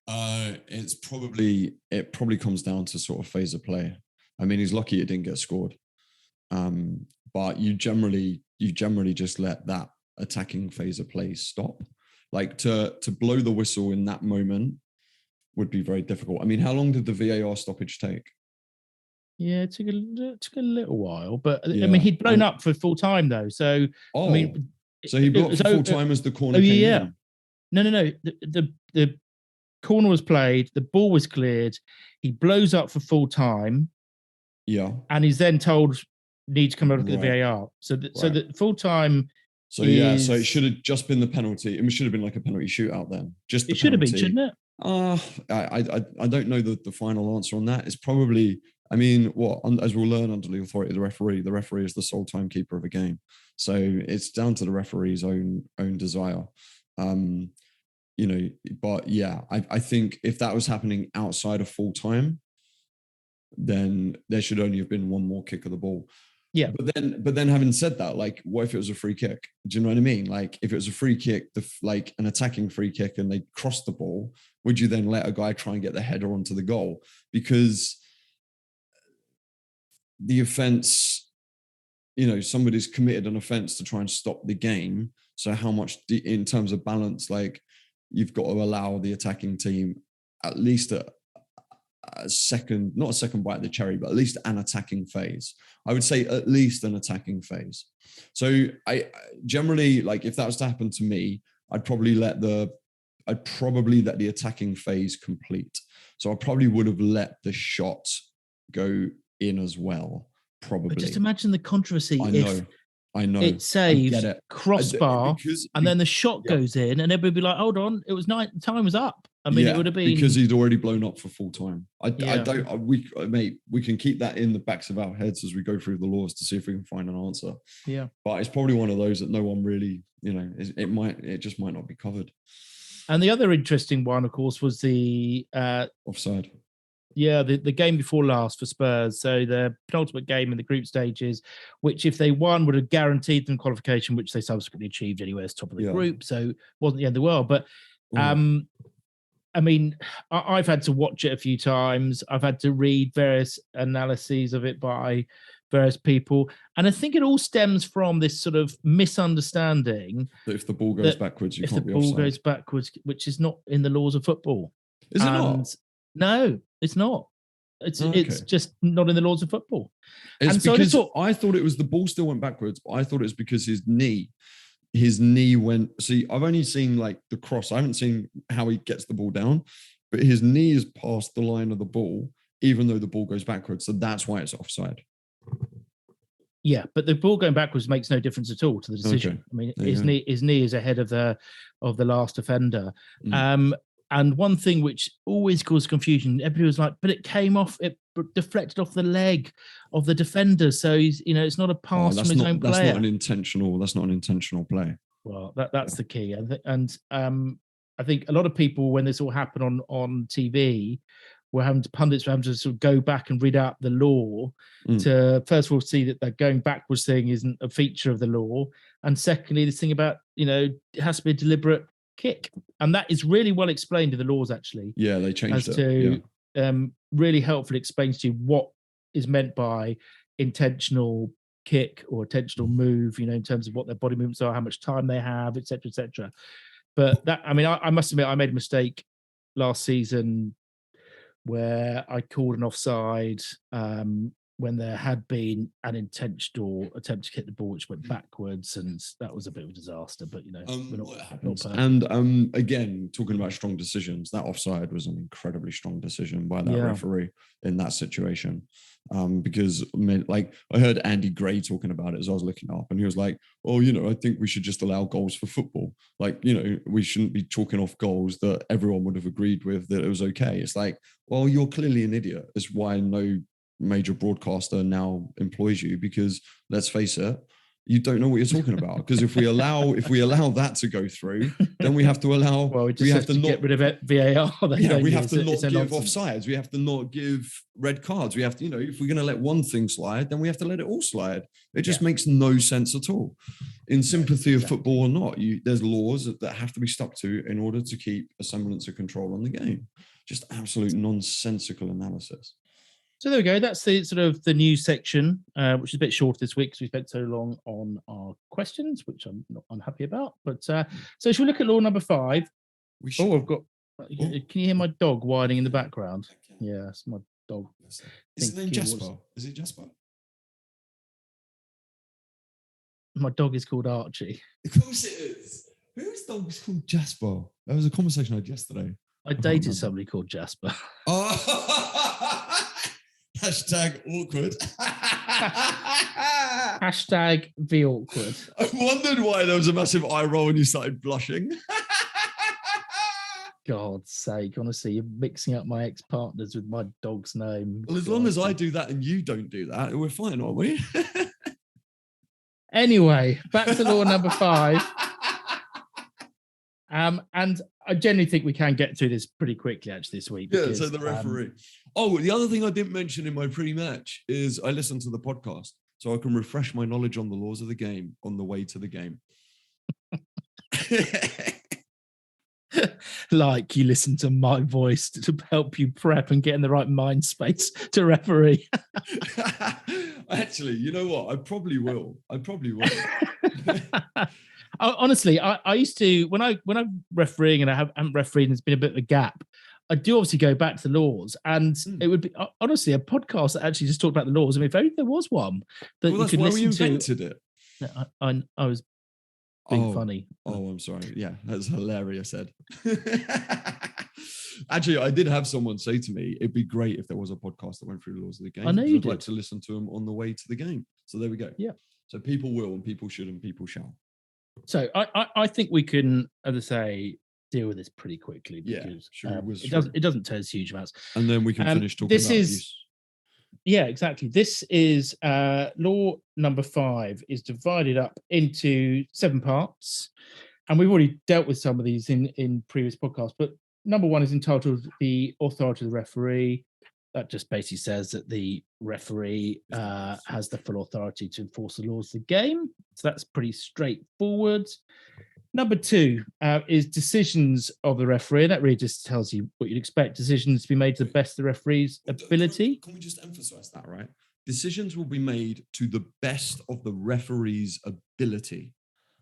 It probably comes down to sort of phase of play. I mean, he's lucky it didn't get scored. But you generally just let that attacking phase of play stop. Like to blow the whistle in that moment would be very difficult. I mean, how long did the VAR stoppage take?
Yeah, it took a little while, but I mean,
Yeah.
he'd blown up for full time though. So I
Oh,
mean,
so he
it
blocked
was
for full time as the
oh
corner came
yeah,
in.
no. The corner was played, the ball was cleared. He blows up for full time,
Yeah.
and he's then told need to come and look at the
Right.
VAR. So
Right.
the full time
So yeah, so it
is
should have just been the penalty. It should have been like a penalty shootout then. Just the
it should have been,
penalty.
shouldn't it?
I don't know the final answer on that. It's probably, I mean, as we'll learn under the authority of the referee is the sole timekeeper of a game. So it's down to the referee's own desire. You know, but yeah, I think if that was happening outside of full time, then there should only have been one more kick of the ball.
Yeah.
But then having said that, like, what if it was a free kick? Do you know what I mean? Like, if it was a free kick, like an attacking free kick, and they crossed the ball, would you then let a guy try and get the header onto the goal? Because the offense, you know, somebody's committed an offense to try and stop the game. So how much in terms of balance, like, you've got to allow the attacking team at least a second, not a second bite of the cherry, but at least an attacking phase. I would say at least an attacking phase. So I generally, like, if that was to happen to me, I'd probably let the attacking phase complete. So I probably would have let the shot go in as well. Probably.
But just imagine the controversy
I know.
it saves crossbar
because
and then the shot goes in and everybody be like, hold on, it was night, time was up. I mean, it would have been
because he'd already blown up for full time. We can keep that in the backs of our heads as we go through the laws to see if we can find an answer.
Yeah.
But it's probably one of those that no one really, you know, it just might not be covered.
And the other interesting one, of course, was the
offside.
Yeah, the game before last for Spurs. So the penultimate game in the group stages, which if they won would have guaranteed them qualification, which they subsequently achieved anyway as top of the group. So it wasn't the end of the world. But I mean, I've had to watch it a few times. I've had to read various analyses of it by various people. And I think it all stems from this sort of misunderstanding
that if the ball goes backwards, you can't be offside.
If the ball goes backwards, which is not in the laws of football.
Is it not?
No, it's not. It's just not in the laws of football.
It's because I thought it was the ball still went backwards, but I thought it was because his knee went. See, I've only seen like the cross. I haven't seen how he gets the ball down, but his knee is past the line of the ball, even though the ball goes backwards. So that's why it's offside.
Yeah, but the ball going backwards makes no difference at all to the decision. Okay. I mean, his knee is ahead of the last offender. And one thing which always caused confusion, everybody was like, but it came off, it deflected off the leg of the defender. So it's not a pass from his own player.
That's not an intentional play.
Well, that's the key. And I think a lot of people, when this all happened on TV, pundits were having to sort of go back and read out the law to first of all see that going backwards thing isn't a feature of the law, and secondly, this thing about it has to be a deliberate kick, and that is really well explained in the laws actually.
Yeah, they changed it.
Really helpfully explains to you what is meant by intentional kick or intentional move, in terms of what their body movements are, how much time they have, etc., etc. But that, I mean, I must admit, I made a mistake last season where I called an offside when there had been an intentional attempt to hit the ball which went backwards, and that was a bit of a disaster. But
and again, talking about strong decisions, that offside was an incredibly strong decision by that referee in that situation. Because like I heard Andy Gray talking about it as I was looking up, and he was like, "Oh, I think we should just allow goals for football. Like, we shouldn't be chalking off goals that everyone would have agreed with that it was okay." It's like, well, you're clearly an idiot. It's why no major broadcaster now employs you, because let's face it, you don't know what you're talking about. Because if we allow that to go through, then we have to allow.
Well, we have to get rid of VAR.
We have to not give offsides. We have to not give red cards. We have to, if we're going to let one thing slide, then we have to let it all slide. It just makes no sense at all. In sympathy of football or not, there's laws that have to be stuck to in order to keep a semblance of control on the game. Just absolute nonsensical analysis.
So there we go. That's the sort of the news section, which is a bit short this week because we spent so long on our questions, which I'm not unhappy about. But so should we look at law number 5? I've got. Can you hear my dog whining in the background? Yeah, it's my dog.
Is his name
think it was-
Jasper? Is it Jasper?
My dog is called Archie.
Of course it is. Whose dog is called Jasper? That was a conversation I had yesterday.
I
can't
dated
remember.
somebody called Jasper.
Oh, hashtag awkward.
Hashtag be awkward.
I wondered why there was a massive eye roll and you started blushing.
God's sake, honestly, you're mixing up my ex-partners with my dog's name.
Well, as long as I do that and you don't do that, we're fine, aren't we?
Anyway, back to law number 5. And I genuinely think we can get through this pretty quickly, actually, this week.
Yeah, so the referee. The other thing I didn't mention in my pre-match is I listened to the podcast, so I can refresh my knowledge on the laws of the game on the way to the game.
Like you listen to my voice to help you prep and get in the right mind space to referee.
Actually, you know what? I probably will.
Honestly, I used to when I'm refereeing and I haven't refereed and there's been a bit of a gap. I do obviously go back to the laws, and it would be honestly a podcast that actually just talked about the laws. I mean, if only there was one that you could listen to.
Invented it.
I was being funny.
Oh, I'm sorry. Yeah, that's hilarious, Ed. Actually, I did have someone say to me, it'd be great if there was a podcast that went through the laws of the game.
I know you
I'd
did.
like to listen to them on the way to the game. So there we go.
Yeah.
So people will, and people should, and people shall.
So I think we can, as I say, deal with this pretty quickly because it doesn't tell us huge amounts.
And then we can finish talking about abuse.
Yeah, exactly. This is law number 5 is divided up into 7 parts. And we've already dealt with some of these in previous podcasts, but number 1 is entitled the authority of the referee. That just basically says that the referee has the full authority to enforce the laws of the game. So that's pretty straightforward. Number 2 is decisions of the referee. That really just tells you what you'd expect. Decisions to be made to the best of the referee's ability.
Can we just emphasize that, right? Decisions will be made to the best of the referee's ability,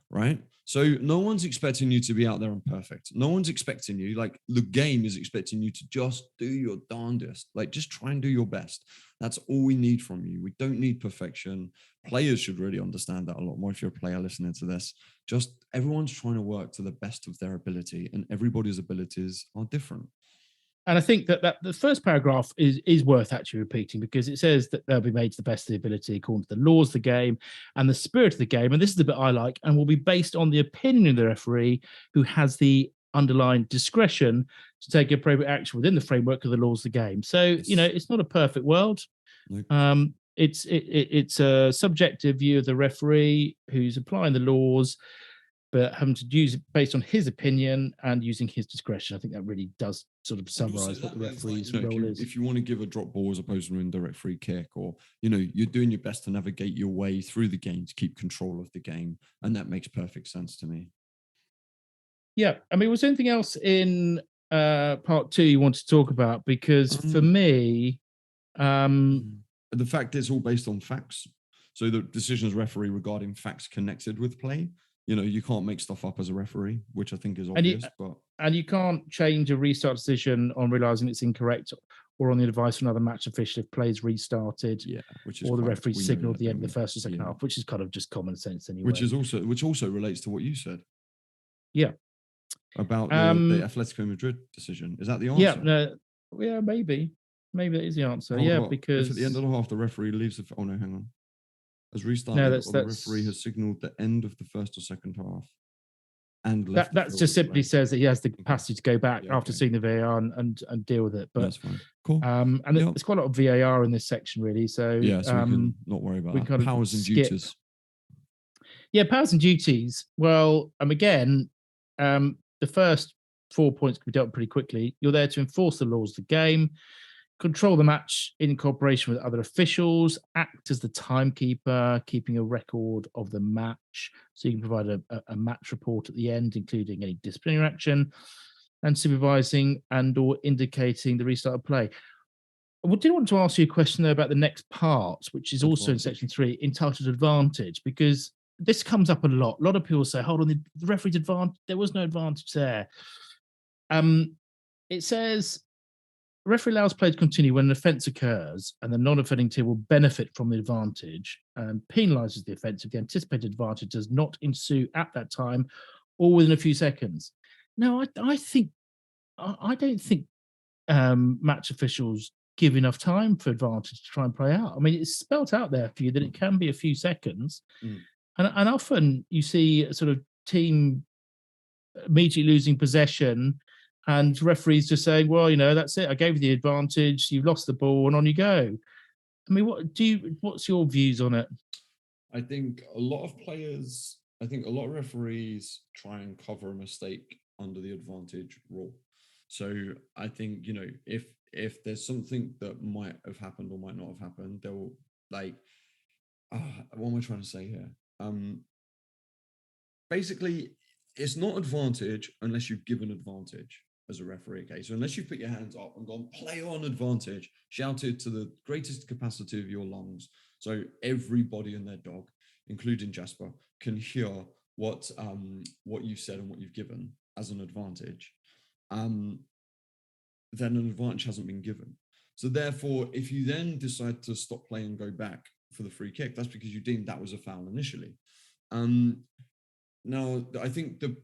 right? So no one's expecting you to be out there and perfect. No one's expecting you, like the game is expecting you to just do your darndest. Like just try and do your best. That's all we need from you. We don't need perfection. Players should really understand that a lot more if you're a player listening to this. Just everyone's trying to work to the best of their ability and everybody's abilities are different.
And I think that the first paragraph is worth actually repeating because it says that they'll be made to the best of the ability according to the laws of the game and the spirit of the game. And this is the bit I like and will be based on the opinion of the referee who has the underlying discretion to take appropriate action within the framework of the laws of the game. So, it's not a perfect world.
Nope.
It's a subjective view of the referee who's applying the laws, but having to use it based on his opinion and using his discretion. I think that really does sort of summarize what the referee's role is.
If you want to give a drop ball as opposed to an indirect free kick, or, you're doing your best to navigate your way through the game to keep control of the game. And that makes perfect sense to me.
Yeah. I mean, was there anything else in part 2 you want to talk about? Because for me,
the fact it's all based on facts. So the decisions referee regarding facts connected with play. You can't make stuff up as a referee, which I think is obvious.
And you can't change a restart decision on realizing it's incorrect or on the advice of another match official if play's restarted.
Yeah, which is
or the referee signaled the end of the first or second half, which is kind of just common sense anyway.
Which also relates to what you said.
Yeah.
About the Atletico Madrid decision. Is that the answer?
Yeah, maybe. Maybe that is the answer. Because
if at the end of the half the referee leaves the hang on. As restarted, the referee has signaled the end of the first or second half. And
that just simply says that he has the capacity to go back after seeing the VAR and deal with it. But
that's fine. Cool.
And there's quite a lot of VAR in this section, really. So
so we can not worry about that. Powers and duties.
Yeah, powers and duties. Well, again, the first 4 points can be dealt with pretty quickly. You're there to enforce the laws of the game, control the match in cooperation with other officials, act as the timekeeper, keeping a record of the match. So you can provide a match report at the end, including any disciplinary action, and supervising and or indicating the restart of play. I did want to ask you a question though about the next part, which is also in section 3, entitled advantage, because this comes up a lot. A lot of people say, hold on, the referee's advantage, there was no advantage there. It says, referee allows play to continue when an offence occurs, and the non-offending team will benefit from the advantage and penalises the offence if the anticipated advantage does not ensue at that time or within a few seconds. No, I don't think match officials give enough time for advantage to try and play out. I mean, it's spelt out there for you that it can be a few seconds,
Mm.
and often you see a sort of team immediately losing possession, and referees just saying, "Well, that's it. I gave you the advantage. You've lost the ball, and on you go." I mean, what's your views on it?
I think a lot of players, I think a lot of referees try and cover a mistake under the advantage rule. So I think, if there's something that might have happened or might not have happened, they'll like, what am I trying to say here? Basically, it's not advantage unless you've given advantage as a referee. Okay, so unless you put your hands up and gone play on advantage, shouted to the greatest capacity of your lungs, so everybody and their dog, including Jasper, can hear what you've said and what you've given as an advantage, then an advantage hasn't been given. So therefore, if you then decide to stop playing and go back for the free kick, that's because you deemed that was a foul initially. Now, I think the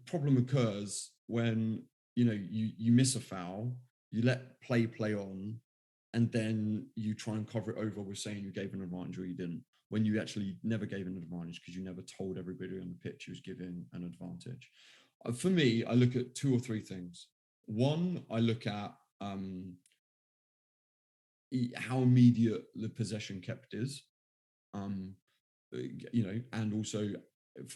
problem occurs when you miss a foul, you let play on, and then you try and cover it over with saying you gave an advantage or you didn't, when you actually never gave an advantage because you never told everybody on the pitch who was given an advantage. For me, I look at 2 or 3 things. One, I look at how immediate the possession kept is, and also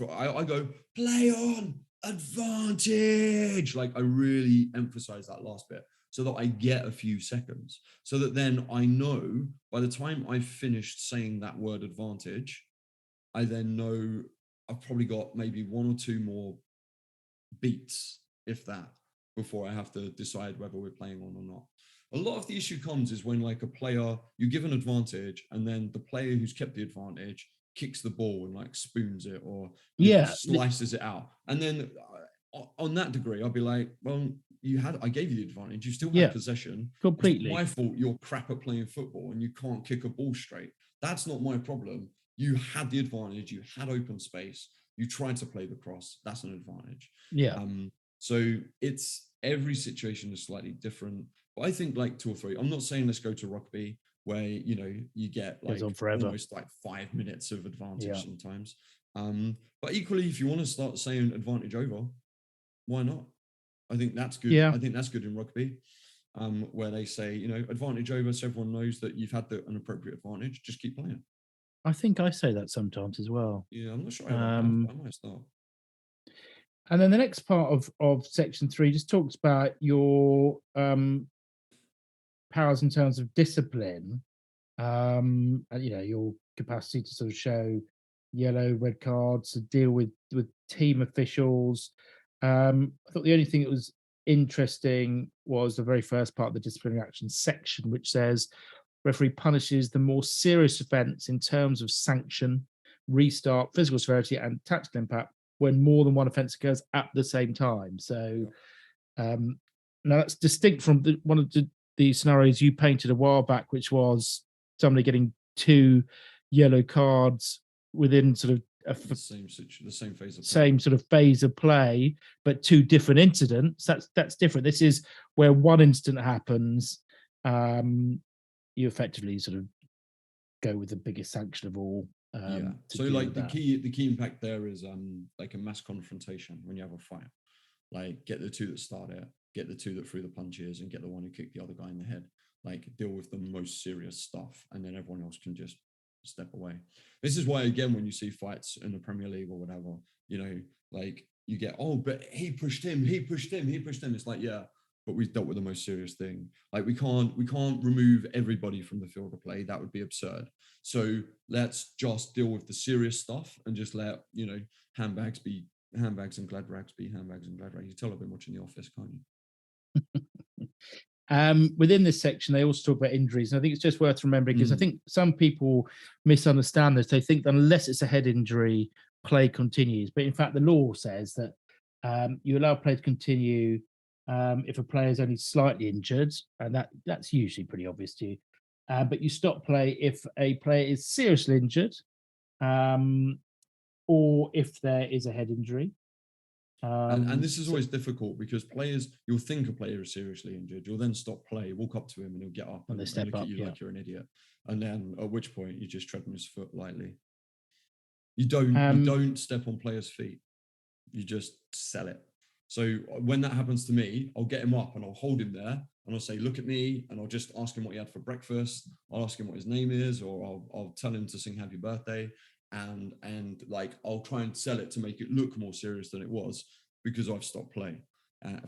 I go play on advantage. Like I really emphasize that last bit so that I get a few seconds, so that then I know by the time I've finished saying that word advantage, I then know I've probably got maybe 1 or 2 more beats, if that, before I have to decide whether we're playing on or not. A lot of the issue comes is when like a player, you give an advantage and then the player who's kept the advantage kicks the ball and like spoons it or slices it out. And then on that degree, I'll be like, well, I gave you the advantage. You still had possession.
Completely.
It's not my fault you're crap at playing football and you can't kick a ball straight. That's not my problem. You had the advantage. You had open space. You tried to play the cross. That's an advantage.
Yeah.
So it's every situation is slightly different. But I think like 2 or 3. I'm not saying let's go to rugby where you get like almost like 5 minutes of advantage sometimes. But equally, if you want to start saying advantage over, why not? I think that's good.
Yeah.
I think that's good in rugby, where they say advantage over, so everyone knows that you've had an appropriate advantage. Just keep playing.
I think I say that sometimes as well.
Yeah, I'm not sure I ever have, but I might start.
And then the next part of section 3 just talks about your powers in terms of discipline, and your capacity to sort of show yellow, red cards, to deal with team officials. I thought the only thing that was interesting was the very first part of the disciplinary action section, which says referee punishes the more serious offence in terms of sanction, restart, physical severity, and tactical impact when more than one offence occurs at the same time. So now that's distinct from one of the scenarios you painted a while back, which was somebody getting 2 yellow cards within sort of
the same phase of play.
Same sort of phase of play, but 2 different incidents. That's different. This is where one incident happens. You effectively sort of go with the biggest sanction of all.
So like the key impact there is like a mass confrontation when you have a fight. Like get the 2 that start it, get the 2 that threw the punches, and get the one who kicked the other guy in the head. Like deal with the most serious stuff, and then everyone else can just step away. This is why, again, when you see fights in the Premier League or whatever, like you get, oh, but he pushed him. It's like, yeah, but we've dealt with the most serious thing. Like we can't remove everybody from the field of play. That would be absurd. So let's just deal with the serious stuff and just let handbags be handbags and glad rags be handbags and glad rags. You tell I've been watching The Office, can't
you? Within this section, they also talk about injuries. And I think it's just worth remembering because I think some people misunderstand this. They think that unless it's a head injury, play continues. But in fact, the law says that you allow play to continue if a player is only slightly injured, and that's usually pretty obvious to you. But you stop play if a player is seriously injured, um, or if there is a head injury.
And this is
So,
always difficult because players, you'll think a player is seriously injured, you'll then stop play, walk up to him, and he'll get up
when they
and
step
look at
up,
you
yeah.
like you're an idiot. And then at which point you just tread on his foot lightly. You
Um,
don't step on players' feet. You just sell it. So when that happens to me, I'll get him up and I'll hold him there and I'll say, "Look at me," and I'll just ask him what he had for breakfast. I'll ask him what his name is, or I'll tell him to sing "Happy Birthday," and like I'll try and sell it to make it look more serious than it was because I've stopped play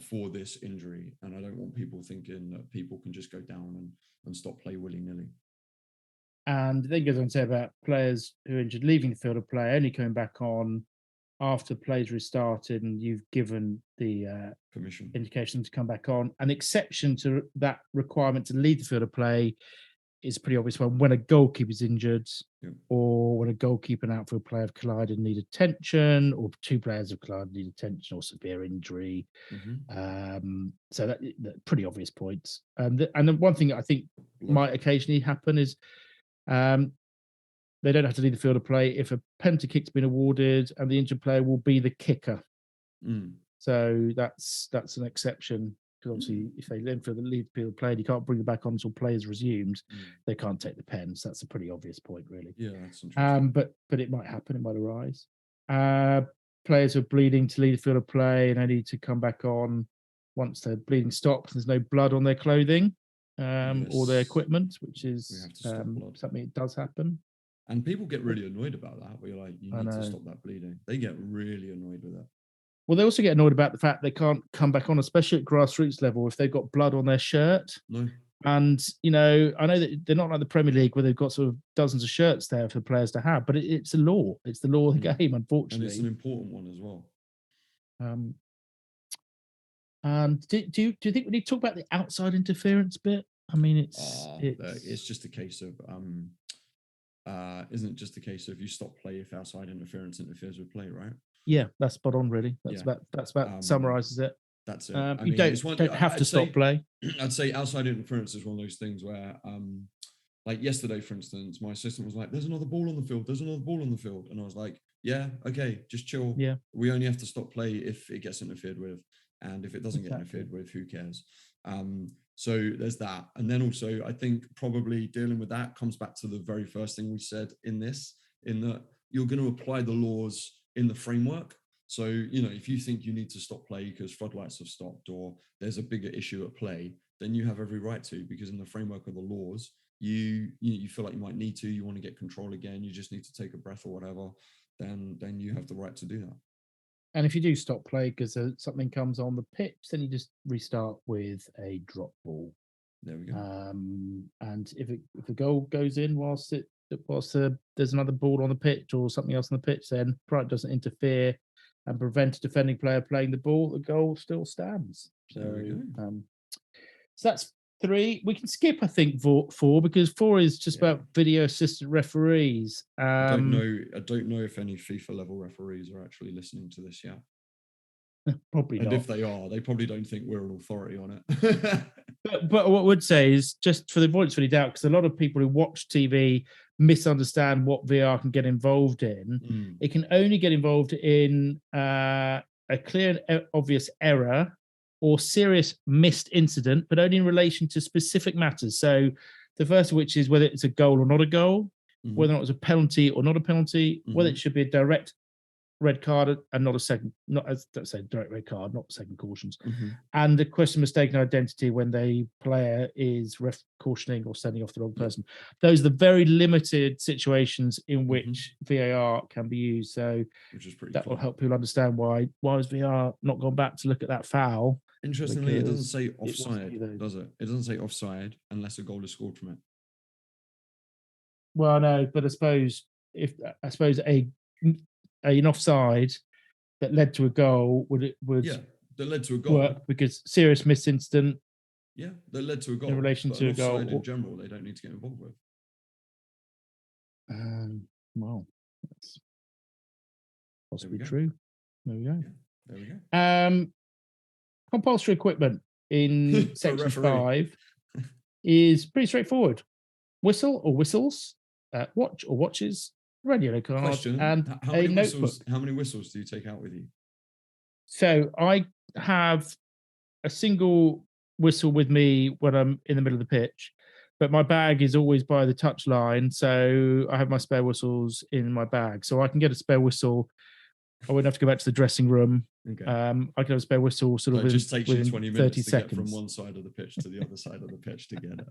for this injury, and I don't want people thinking that people can just go down and stop play willy nilly.
and then goes on to say about players who are injured leaving the field of play, only coming back on after plays restarted, and you've given the
Permission.
indication to come back on. An exception to that requirement to leave the field of play is a pretty obvious one when a goalkeeper is injured,
Yeah.
or when a goalkeeper and outfield player have collided and need attention, or two players have collided and need attention, or severe injury. So that pretty obvious points. And the one thing that I think might occasionally happen is um, they don't have to leave the field of play if a penalty kick's been awarded, and the injured player will be the kicker. So that's an exception, because obviously if they leave the field play, you can't bring them back on until play is resumed. They can't take the pen. So that's a pretty obvious point, really.
Yeah, that's interesting.
But it might happen. It might arise. Players who are bleeding to leave the field of play and only to come back on once their bleeding stops. There's no blood on their clothing or their equipment, which is something that does happen.
And people get really annoyed about that. Where you're like, you need to stop that bleeding. They get really annoyed with it.
Well, they also get annoyed about the fact they can't come back on, especially at grassroots level, if they've got blood on their shirt.
No.
And, I know that they're not like the Premier League where they've got sort of dozens of shirts there for players to have, but it's a law. It's the law of the game, unfortunately.
And it's an important one as well.
And do you think we need to talk about the outside interference bit? I mean,
it's just a case of isn't it just a case of you stop play if outside interference interferes with play, right?
Yeah, that's spot on, really. That's about summarizes it.
That's it.
You don't have to stop play.
I'd say outside interference is one of those things where, like yesterday, for instance, my assistant was like, "There's another ball on the field. There's another ball on the field," and I was like, "Yeah, okay, just chill.
Yeah,
we only have to stop play if it gets interfered with, and if it doesn't get interfered with, who cares?" So there's that. And then also, I think probably dealing with that comes back to the very first thing we said in that you're going to apply the laws in the framework. So, if you think you need to stop play because floodlights have stopped or there's a bigger issue at play, then you have every right to, because in the framework of the laws, you feel like you might need to, you want to get control again, you just need to take a breath or whatever, then you have the right to do that.
And if you do stop play because something comes on the pitch, then you just restart with a drop ball.
There we go.
And if the goal goes in whilst there's another ball on the pitch or something else on the pitch, then Pride doesn't interfere and prevent a defending player playing the ball, the goal still stands. So, so that's 3. We can skip, I think, 4 because 4 is just about video assistant referees.
I don't know if any FIFA level referees are actually listening to this yet.
Probably not.
And if they are, they probably don't think we're an authority on it.
but what I would say is, just for the avoidance of any doubt, because a lot of people who watch TV misunderstand what VR can get involved in. It can only get involved in a clear and obvious error or serious missed incident, but only in relation to specific matters. So the first of which is whether it's a goal or not a goal, whether or not it's a penalty or not a penalty, whether it should be a direct red card and not a second, not as let's say direct red card, not second cautions, and the question of mistaken identity when the player is cautioning or sending off the wrong person. Those are the very limited situations in which VAR can be used. So
which is pretty
that will help people understand why has VAR not gone back to look at that foul.
Interestingly, it doesn't say offside, does it? It doesn't say offside unless a goal is scored from it.
Well, no, but I suppose an offside that led to a goal would
that led to a goal
work, because serious missed incident.
Yeah, that led to a goal
in relation to a goal
in general. They don't need to get involved with.
Well, that's possibly true. There we go.
Yeah, there we go.
compulsory equipment in
For a
section
referee.
5 is pretty straightforward. Whistle or whistles, watch or watches, radio card,
Question:
and
How
a
many
notebook.
whistles? How many whistles do you take out with you?
So I have a single whistle with me when I'm in the middle of the pitch, but my bag is always by the touch line. So I have my spare whistles in my bag. So I can get a spare whistle. I wouldn't have to go back to the dressing room.
Okay.
I can have a spare whistle sort
So
of
it just takes you
within
20
30
minutes to
seconds.
get from one side of the pitch to the other side of the pitch to get it.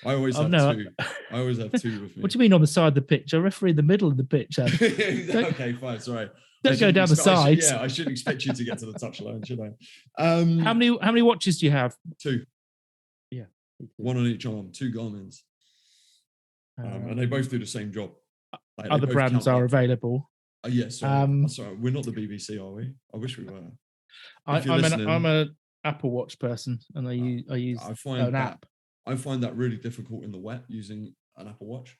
I always
Oh,
have
no,
two. I always have two with me.
What do you mean on the side of the pitch? I referee in the middle of the pitch.
Okay, fine. Sorry.
Don't go down the sides.
I shouldn't expect you to get to the touchline, should I?
How many watches do you have?
2.
Yeah.
One on each arm, 2 Garmins. And they both do the same job. Like,
other brands are available.
Yes, sorry. Sorry. We're not the BBC, are we? I wish we were.
I'm an Apple Watch person, and I use an app.
I find that really difficult in the wet using an Apple Watch.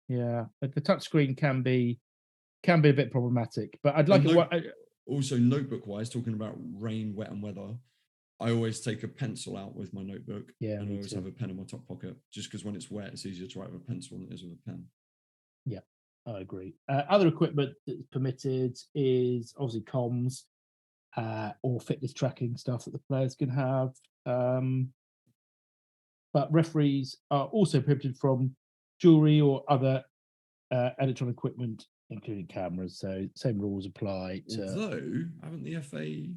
Yeah, but the touchscreen can be a bit problematic. But I'd like it.
Also, notebook-wise, talking about rain, wet, and weather, I always take a pencil out with my notebook.
Yeah,
and I always have a pen in my top pocket, just because when it's wet, it's easier to write with a pencil than it is with a pen.
Yeah, I agree. Other equipment that's permitted is obviously comms or fitness tracking stuff that the players can have. But referees are also prohibited from jewelry or other electronic equipment, including cameras. So same rules apply to.
Although, aren't the FA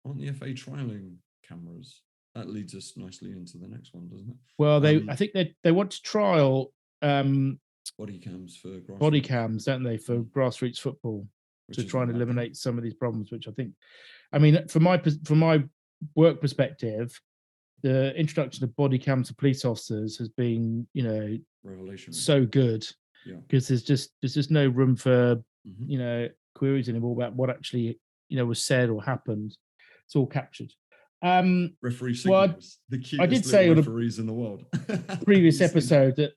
trialing cameras? That leads us nicely into the next one, doesn't it?
Well, I think they want to trial
body cams for grassroots.
Body cams, don't they, for grassroots football, to try and eliminate some of these problems, which I mean, from my work perspective, the introduction of body cams to police officers has been,
revelation,
so good, because there's just no room for queries anymore about what actually was said or happened. It's all captured.
Referee signals, the cutest
I did say
referees in the world.
Previous episode that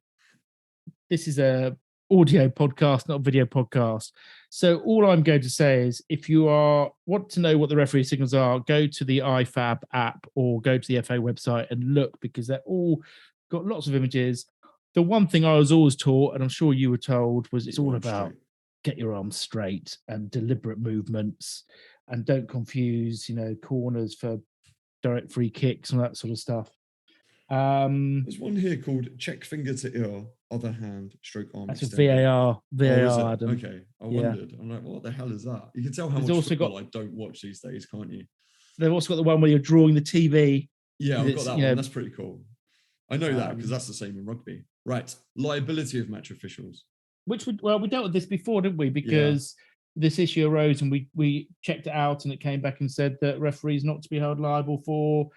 this is a audio podcast, not a video podcast. So all I'm going to say is, if you want to know what the referee signals are, go to the IFAB app or go to the FA website and look, because they're all got lots of images. The one thing I was always taught, and I'm sure you were told, was it's all about get your arms straight and deliberate movements, and don't confuse, corners for direct free kicks and that sort of stuff.
There's one here called check finger to ear, other hand, stroke arm.
That's
extended.
a VAR, Adam.
Okay, I wondered. I'm like, what the hell is that? You can tell how much football I don't watch these days, can't you?
They've also got the one where you're drawing the TV.
Yeah, I've got that one. That's pretty cool. I know that because that's the same in rugby. Right, liability of match officials.
We dealt with this before, didn't we? Because this issue arose and we checked it out, and it came back and said that referees not to be held liable for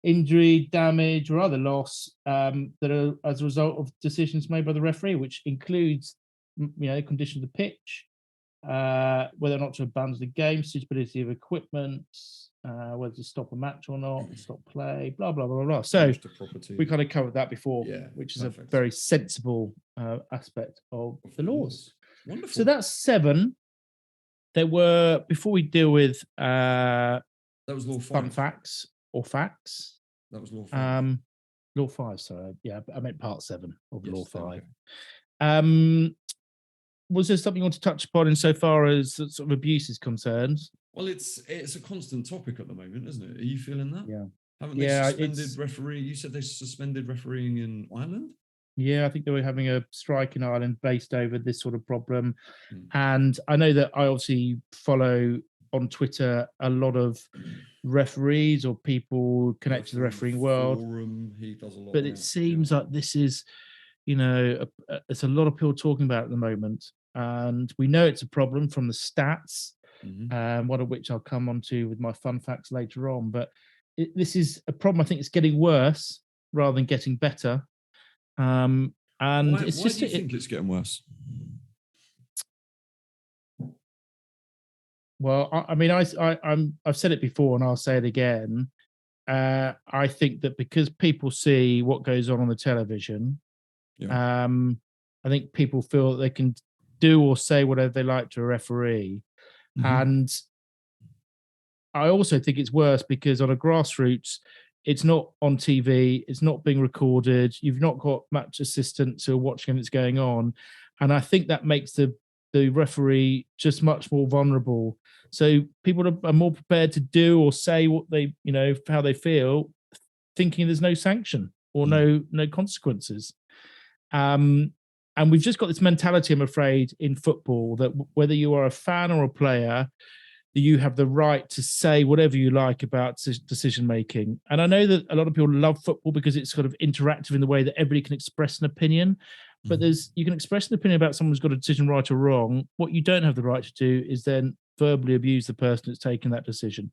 injury, damage, or other loss that are as a result of decisions made by the referee, which includes, condition of the pitch, whether or not to abandon the game, suitability of equipment, whether to stop a match or not, stop play, blah blah blah blah. So we kind of covered that before, which is a very sensible aspect of the laws.
Wonderful.
So that's 7. There were, before we deal with
that was law 5.
Fun facts or facts.
That was law 5.
Law 5, sorry. Yeah, I meant part 7 of law 5. Was there something you want to touch upon insofar as sort of abuse is concerned?
Well, it's a constant topic at the moment, isn't it? Are you feeling that?
Yeah.
Haven't they suspended referee? You said they suspended refereeing in Ireland?
Yeah, I think they were having a strike in Ireland based over this sort of problem. And I know that I obviously follow on Twitter a lot of referees or people connected to the refereeing world.
He does a lot.
But it seems like this is, it's a lot of people talking about at the moment. And we know it's a problem from the stats, one of which I'll come on to with my fun facts later on. But this is a problem. I think it's getting worse rather than getting better. And
why do you think it's getting worse?
Well, I've said it before and I'll say it again. I think that because people see what goes on the television, I think people feel that they can do or say whatever they like to a referee. And I also think it's worse because on a grassroots, it's not on TV, it's not being recorded. You've not got match assistants who are watching and it's going on, and I think that makes the referee just much more vulnerable. So people are more prepared to do or say what they, how they feel, thinking there's no sanction or
Mm.
no consequences. And we've just got this mentality, I'm afraid, in football that whether you are a fan or a player, you have the right to say whatever you like about decision making. And I know that a lot of people love football because it's sort of interactive in the way that everybody can express an opinion. But
Mm.
you can express an opinion about someone's got a decision right or wrong. What you don't have the right to do is then verbally abuse the person that's taking that decision.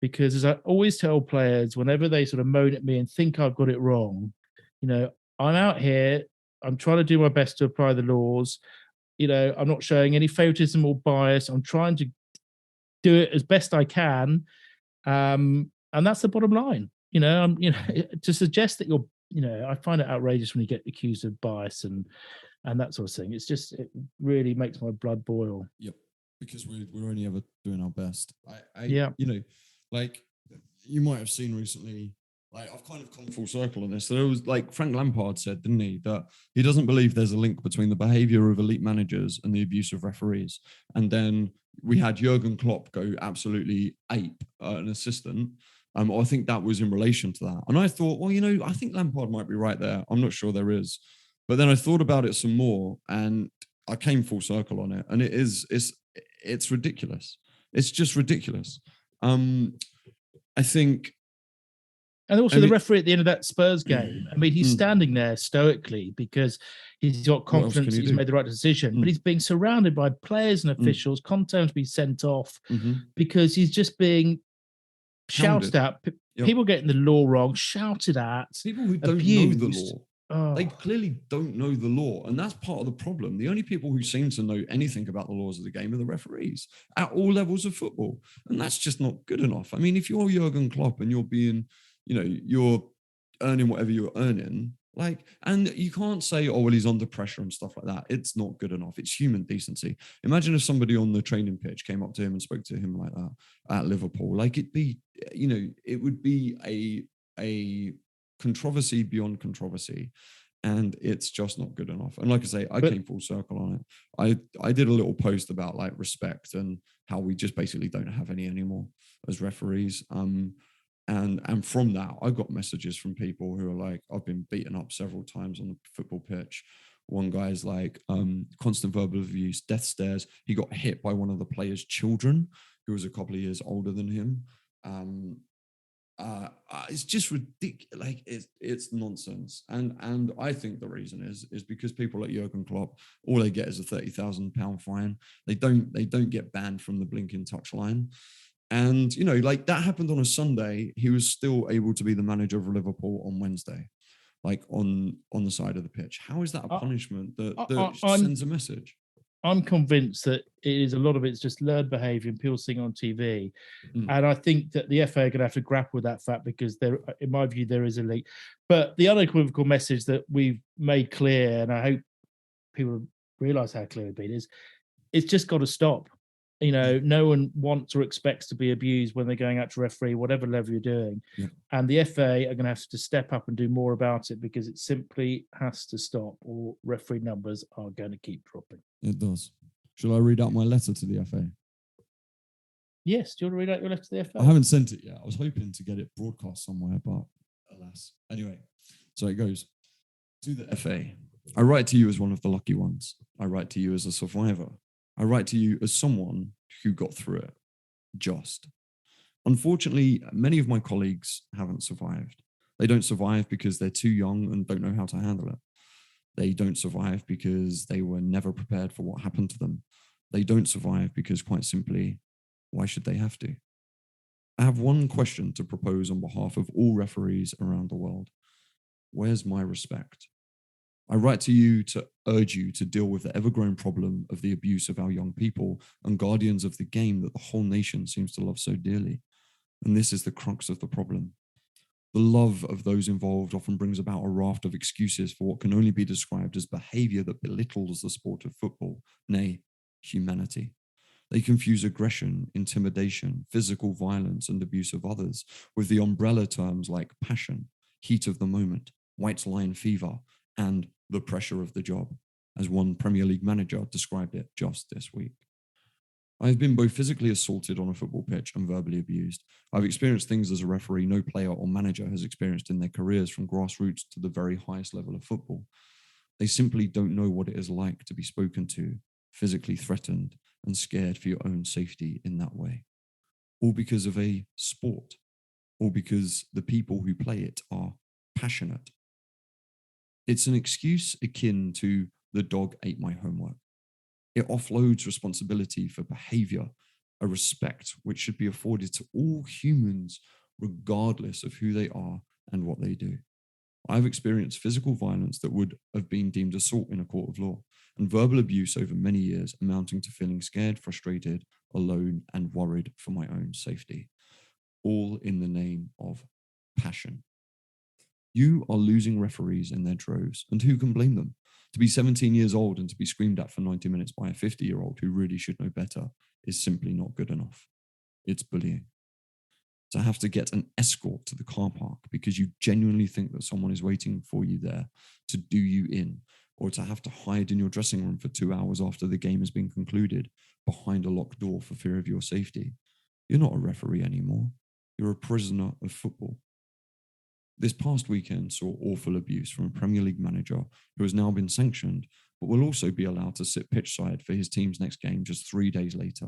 Because as I always tell players, whenever they sort of moan at me and think I've got it wrong, I'm out here, I'm trying to do my best to apply the laws. I'm not showing any favoritism or bias. I'm trying to do it as best I can. And that's the bottom line. To suggest that I find it outrageous when you get accused of bias and that sort of thing. It really makes my blood boil.
Yep. Because we're only ever doing our best.
Yeah.
Like you might have seen recently, like I've kind of come full circle on this. So there was like Frank Lampard said, didn't he, that he doesn't believe there's a link between the behavior of elite managers and the abuse of referees. And then we had Jurgen Klopp go absolutely ape an assistant. I think that was in relation to that. And I thought, well, I think Lampard might be right there. I'm not sure there is. But then I thought about it some more and I came full circle on it. And it's ridiculous. It's just ridiculous. I think.
And also the referee at the end of that Spurs game, I mean, he's standing there stoically because he's got confidence he's made the right decision, but he's being surrounded by players and officials, content to be sent off because he's just being shouted at. People getting the law wrong, shouted at.
People who don't know the law. They clearly don't know the law. And that's part of the problem. The only people who seem to know anything about the laws of the game are the referees at all levels of football. And that's just not good enough. I mean, if you're Jurgen Klopp and you're being, you're earning whatever you're earning, and you can't say, oh, well, he's under pressure and stuff like that. It's not good enough. It's human decency. Imagine if somebody on the training pitch came up to him and spoke to him like that at Liverpool. It'd be, it would be a controversy beyond controversy, and it's just not good enough. And like I say, I came full circle on it. I did a little post about like respect and how we just basically don't have any anymore as referees. And from that, I got messages from people who are like, I've been beaten up several times on the football pitch. One guy's like, constant verbal abuse, death stares. He got hit by one of the players' children who was a couple of years older than him. It's just ridiculous. Like it's nonsense. And I think the reason is because people like Jurgen Klopp, all they get is a £30,000 fine. They don't get banned from the blinking touchline. And like that happened on a Sunday. He was still able to be the manager of Liverpool on Wednesday, like on the side of the pitch. How is that a punishment that sends a message?
I'm convinced that a lot of it's just learned behaviour and people seeing on TV. And I think that the FA are going to have to grapple with that fact because in my view, there is a link. But the unequivocal message that we've made clear, and I hope people realise how clear it's been, is it's just got to stop. No one wants or expects to be abused when they're going out to referee, whatever level you're doing. Yeah. And the FA are going to have to step up and do more about it because it simply has to stop or referee numbers are going to keep dropping.
It does. Shall I read out my letter to the FA?
Yes. Do you want to read out your letter to the FA?
I haven't sent it yet. I was hoping to get it broadcast somewhere, but alas. Anyway, so it goes. To the FA, I write to you as one of the lucky ones. I write to you as a survivor. I write to you as someone who got through it. Just. Unfortunately, many of my colleagues haven't survived. They don't survive because they're too young and don't know how to handle it. They don't survive because they were never prepared for what happened to them. They don't survive because, quite simply, why should they have to? I have one question to propose on behalf of all referees around the world. Where's my respect? I write to you to urge you to deal with the ever-growing problem of the abuse of our young people and guardians of the game that the whole nation seems to love so dearly. And this is the crux of the problem. The love of those involved often brings about a raft of excuses for what can only be described as behavior that belittles the sport of football, nay, humanity. They confuse aggression, intimidation, physical violence, and abuse of others with the umbrella terms like passion, heat of the moment, white line fever, and the pressure of the job, as one Premier League manager described it just this week. I've been both physically assaulted on a football pitch and verbally abused. I've experienced things as a referee no player or manager has experienced in their careers, from grassroots to the very highest level of football. They simply don't know what it is like to be spoken to, physically threatened, and scared for your own safety in that way. All because of a sport, all because the people who play it are passionate. It's an excuse akin to the dog ate my homework. It offloads responsibility for behavior, a respect which should be afforded to all humans, regardless of who they are and what they do. I've experienced physical violence that would have been deemed assault in a court of law, and verbal abuse over many years, amounting to feeling scared, frustrated, alone, and worried for my own safety, all in the name of passion. You are losing referees in their droves, and who can blame them? To be 17 years old and to be screamed at for 90 minutes by a 50-year-old who really should know better is simply not good enough. It's bullying. To have to get an escort to the car park because you genuinely think that someone is waiting for you there to do you in, or to have to hide in your dressing room for 2 hours after the game has been concluded behind a locked door for fear of your safety. You're not a referee anymore. You're a prisoner of football. This past weekend saw awful abuse from a Premier League manager who has now been sanctioned, but will also be allowed to sit pitchside for his team's next game just 3 days later.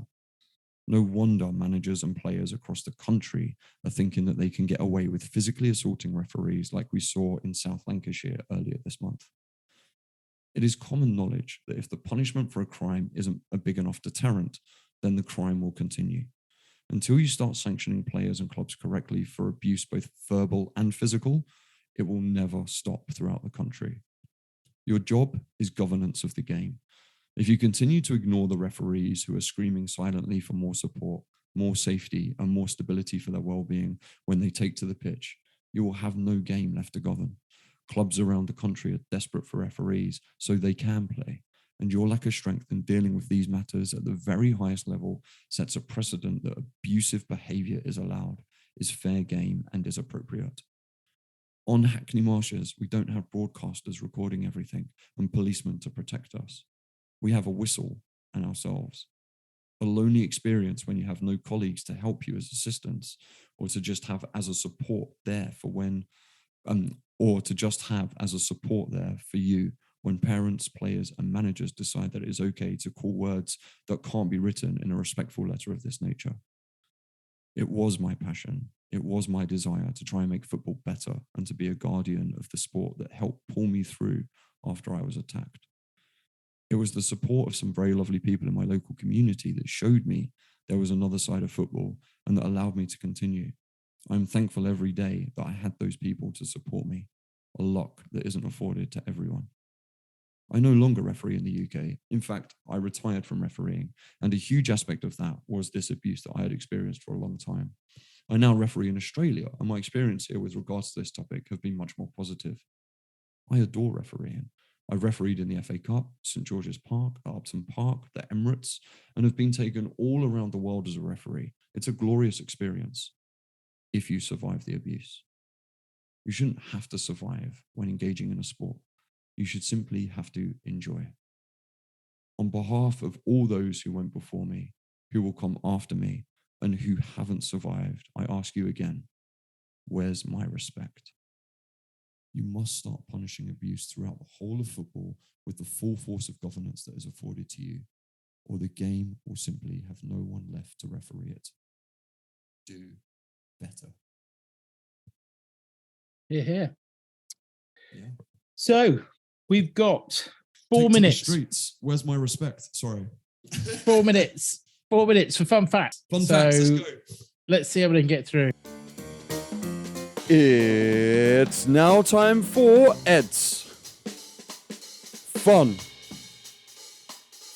No wonder managers and players across the country are thinking that they can get away with physically assaulting referees like we saw in South Lancashire earlier this month. It is common knowledge that if the punishment for a crime isn't a big enough deterrent, then the crime will continue. Until you start sanctioning players and clubs correctly for abuse, both verbal and physical, it will never stop throughout the country. Your job is governance of the game. If you continue to ignore the referees who are screaming silently for more support, more safety, and more stability for their well-being when they take to the pitch, you will have no game left to govern. Clubs around the country are desperate for referees so they can play, and your lack of strength in dealing with these matters at the very highest level sets a precedent that abusive behavior is allowed, is fair game, and is appropriate. On Hackney Marshes, we don't have broadcasters recording everything and policemen to protect us. We have a whistle and ourselves. A lonely experience when you have no colleagues to help you as assistants, or to just have as a support there for when, or to just have as a support there for you when parents, players, and managers decide that it is okay to call words that can't be written in a respectful letter of this nature. It was my passion. It was my desire to try and make football better and to be a guardian of the sport that helped pull me through after I was attacked. It was the support of some very lovely people in my local community that showed me there was another side of football and that allowed me to continue. I'm thankful every day that I had those people to support me, a luck that isn't afforded to everyone. I no longer referee in the UK. In fact, I retired from refereeing, and a huge aspect of that was this abuse that I had experienced for a long time. I now referee in Australia, and my experience here with regards to this topic have been much more positive. I adore refereeing. I've refereed in the FA Cup, St George's Park, Upton Park, the Emirates, and have been taken all around the world as a referee. It's a glorious experience if you survive the abuse. You shouldn't have to survive when engaging in a sport. You should simply have to enjoy. On behalf of all those who went before me, who will come after me, and who haven't survived, I ask you again, where's my respect? You must start punishing abuse throughout the whole of football with the full force of governance that is afforded to you, or the game will simply have no one left to referee it. Do better.
Yeah.
Yeah.
So we've got 4
Take
minutes.
To the streets. Where's my respect? Sorry.
4 minutes. 4 minutes for fun facts.
Facts, let's go.
Let's see how we can get through.
It's now time for Ed's Fun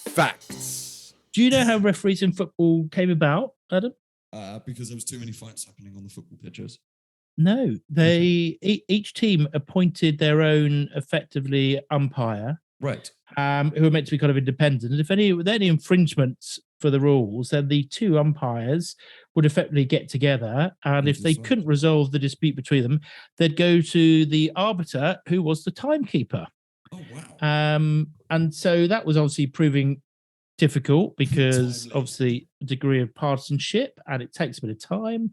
Facts.
Do you know how referees in football came about, Adam?
Because there was too many fights happening on the football pitches.
No, each team appointed their own effectively umpire,
right?
Who are meant to be kind of independent. And if any infringements for the rules, then the two umpires would effectively get together, and if they couldn't resolve the dispute between them, they'd go to the arbiter, who was the timekeeper.
Oh, wow.
And so that was obviously proving difficult because obviously a degree of partisanship, and it takes a bit of time,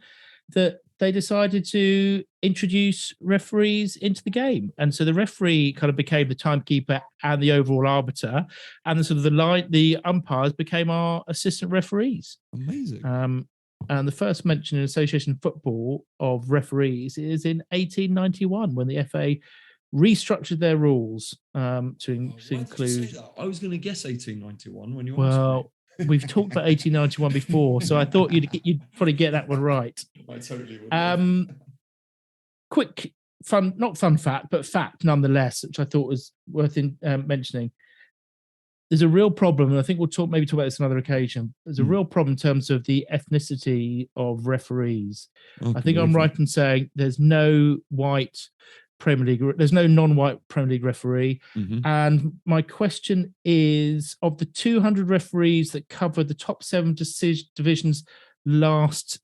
that they decided to introduce referees into the game. And so the referee kind of became the timekeeper and the overall arbiter, and the umpires became our assistant referees.
Amazing.
And the first mention in association football of referees is in 1891, when the FA restructured their rules to include.
I was going to guess 1891 when you
asked
me.
We've talked about 1891 before, so I thought you'd probably get that one right.
I totally would.
Quick not fun fact, but fact nonetheless, which I thought was worth mentioning. There's a real problem, and I think we'll talk about this on another occasion. There's a real problem in terms of the ethnicity of referees. I think I'm right in saying there's no white Premier League. There's no non-white Premier League referee.
Mm-hmm.
And my question is, of the 200 referees that covered the top 7 divisions last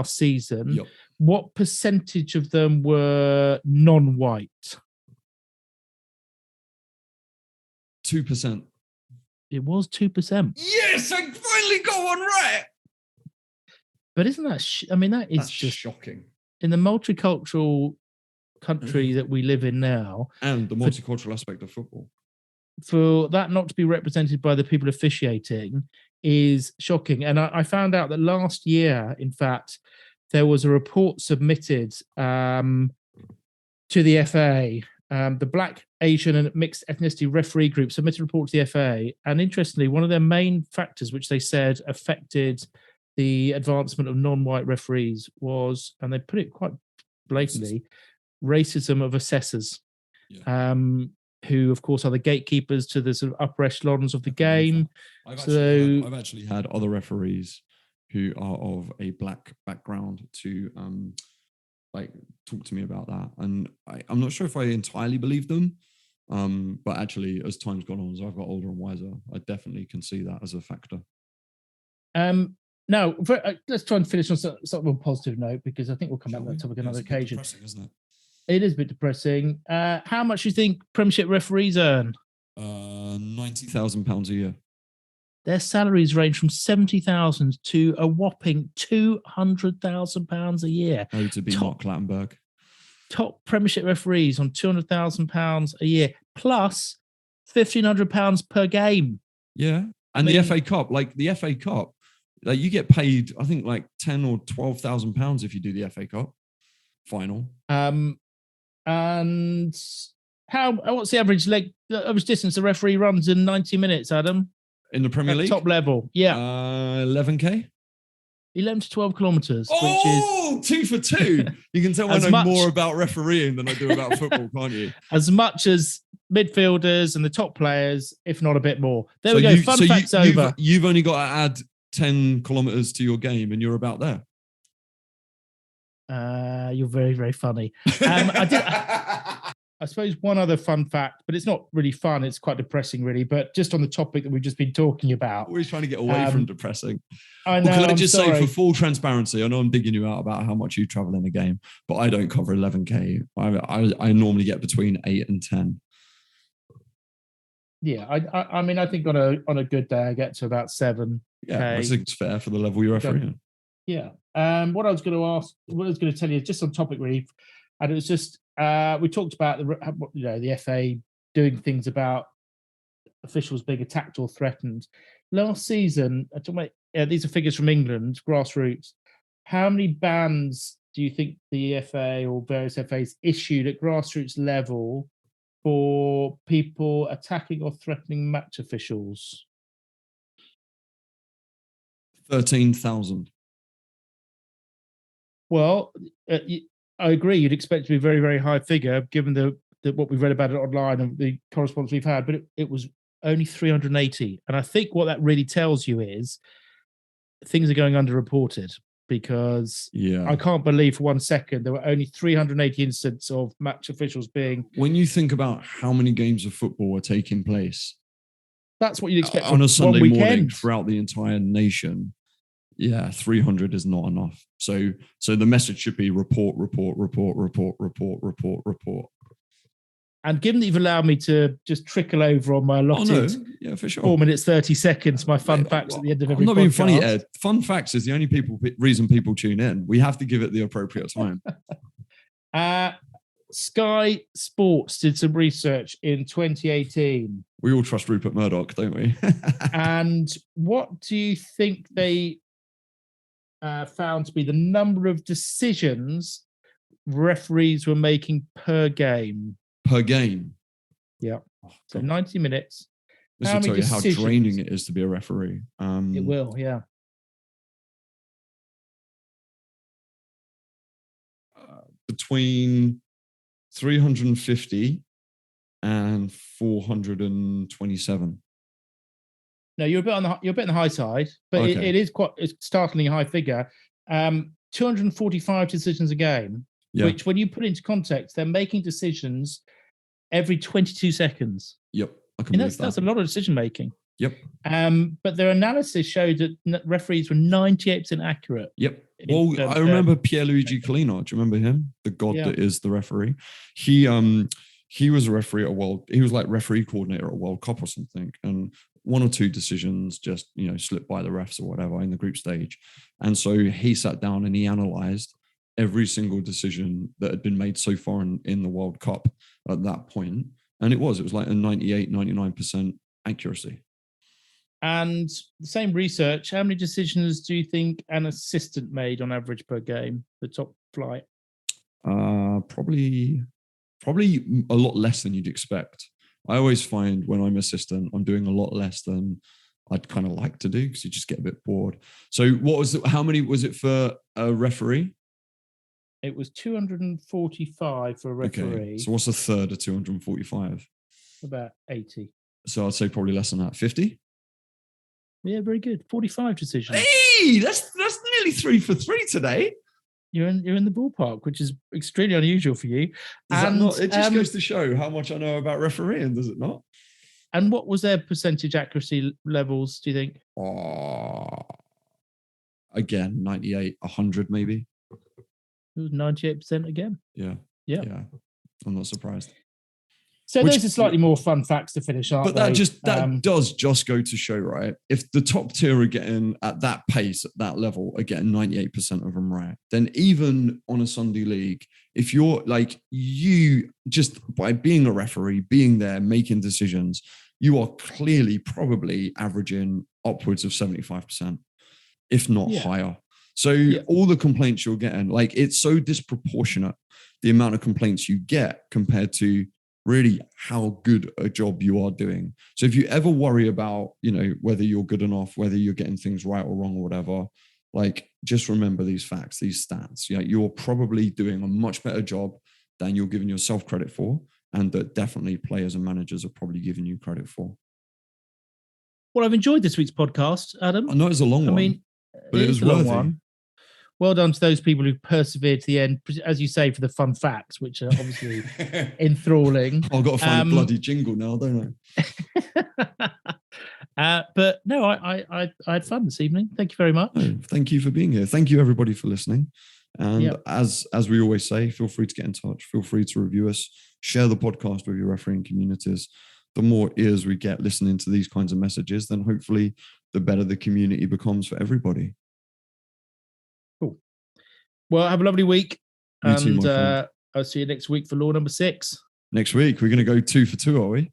season,
yep,
what percentage of them were non-white?
2%.
It was 2%.
Yes, I finally got one right.
But isn't that? That's just
shocking.
In the multicultural country that we live in now,
and the multicultural aspect of football,
for that not to be represented by the people officiating is shocking. And I found out that last year, in fact, there was a report submitted to the FA. The Black, Asian, and Mixed Ethnicity Referee Group submitted a report to the FA. And interestingly, one of their main factors, which they said affected the advancement of non-white referees, was, and they put it quite blatantly, racism of assessors, who, of course, are the gatekeepers to the sort of upper echelons of the game.
I've actually had other referees who are of a black background to talk to me about that, and I'm not sure if I entirely believe them, but actually, as time's gone on, as I've got older and wiser, I definitely can see that as a factor.
Now, let's try and finish on sort of a positive note, because I think we'll come back to that topic another occasion.
Depressing, isn't it?
It is a bit depressing. How much do you think Premiership referees earn?
£90,000 a year.
Their salaries range from £70,000 to a whopping £200,000 a year.
Oh, to be Mark Clattenburg.
Top Premiership referees on £200,000 a year, plus £1,500 per game.
Yeah, and the FA Cup, the FA Cup, you get paid, I think, like £10,000 or £12,000 if you do the FA Cup final.
And what's the average distance the referee runs in 90 minutes, Adam?
In the Premier League?
Top level, yeah.
11K?
11 to 12 kilometres.
Oh, which is 2 for 2. You can tell I know more about refereeing than I do about football, can't you?
As much as midfielders and the top players, if not a bit more. There we go. Fun facts over.
You've only got to add 10 kilometres to your game and you're about there.
You're very, very funny. I suppose one other fun fact, but it's not really fun. It's quite depressing, really. But just on the topic that we've just been talking about.
Always trying to get away from depressing.
I know.
Can I just say, for full transparency, I know I'm digging you out about how much you travel in a game, but I don't cover 11K. I normally get between 8 and 10.
Yeah, I think on a good day I get to about 7.
Yeah, I think it's fair for the level you're refereeing.
Yeah. What I was going to tell you, just on topic really, and it was just we talked about the FA doing things about officials being attacked or threatened. Last season, these are figures from England, grassroots. How many bans do you think the FA or various FAs issued at grassroots level for people attacking or threatening match officials?
13,000.
Well, I agree. You'd expect it to be a very, very high figure, given what we've read about it online and the correspondence we've had, but it was only 380. And I think what that really tells you is things are going underreported, because I can't believe for 1 second there were only 380 incidents of match officials being...
When you think about how many games of football are taking place
That's what you'd expect
on a Sunday
one
morning
weekend.
throughout the entire nation. Yeah, 300 is not enough. So the message should be report.
And given that you've allowed me to just trickle over on my allotted
yeah, for sure.
4 minutes, 30 seconds, my fun facts at the end of every
I'm not
podcast.
being funny, Ed. Fun facts is the only reason people tune in. We have to give it the appropriate time.
Sky Sports did some research in 2018.
We all trust Rupert Murdoch, don't we?
And what do you think they found to be the number of decisions referees were making per game?
Per game?
Yeah. So 90 minutes.
This will tell you how draining it is to be a referee.
It will, yeah.
Between 350 and 427.
No, you're a bit on the high side, but
Okay.
it's startlingly high figure. 245 decisions a game, which when you put into context, they're making decisions every 22 seconds.
Yep. I can believe that.
That's a lot of decision making.
Yep.
But their analysis showed that referees were 98% accurate.
Yep. Well, I remember Pierluigi Collina. Do you remember him? The god that is the referee. He was a referee at he was like referee coordinator at a World Cup or something. And one or two decisions just, slipped by the refs or whatever in the group stage. And so he sat down and he analyzed every single decision that had been made so far in the World Cup at that point. And it was like a 98, 99% accuracy.
And the same research, how many decisions do you think an assistant made on average per game, the top flight?
Probably a lot less than you'd expect. I always find when I'm assistant, I'm doing a lot less than I'd kind of like to do because you just get a bit bored. So how many was it for a referee?
It was 245 for a referee.
Okay. So what's a third of 245?
About 80.
So I'd say probably less than that. 50?
Yeah, very good. 45 decisions.
Hey, that's nearly 3 for 3 today.
You're in the ballpark, which is extremely unusual for you.
It just goes to show how much I know about refereeing, does it not?
And what was their percentage accuracy levels, do you think?
Again, 98, 100 maybe.
It was 98% again.
Yeah. I'm not surprised.
So those are slightly more fun facts to finish, aren't
they?
But
that does just go to show, right? If the top tier are getting at that pace, at that level, are getting 98% of them right, then even on a Sunday league, if you're like, you just by being a referee, being there, making decisions, you are clearly probably averaging upwards of 75%, if not higher. So all the complaints you're getting, like it's so disproportionate, the amount of complaints you get compared to really how good a job you are doing. So if you ever worry about, whether you're good enough, whether you're getting things right or wrong or whatever, like just remember these facts, these stats. You're probably doing a much better job than you're giving yourself credit for, and that definitely players and managers are probably giving you credit for.
Well, I've enjoyed this week's podcast, Adam.
I know it's a long one, but it was worthy. One.
Well done to those people who persevered to the end, as you say, for the fun facts, which are obviously enthralling.
I've got to find a bloody jingle now, don't
I? But no, I had fun this evening. Thank you very much.
Oh, thank you for being here. Thank you, everybody, for listening. And as we always say, feel free to get in touch. Feel free to review us. Share the podcast with your refereeing communities. The more ears we get listening to these kinds of messages, then hopefully the better the community becomes for everybody.
Well, have a lovely week.
You too, my friend.
I'll see you next week for law number 6.
Next week, we're going to go 2 for 2, are we?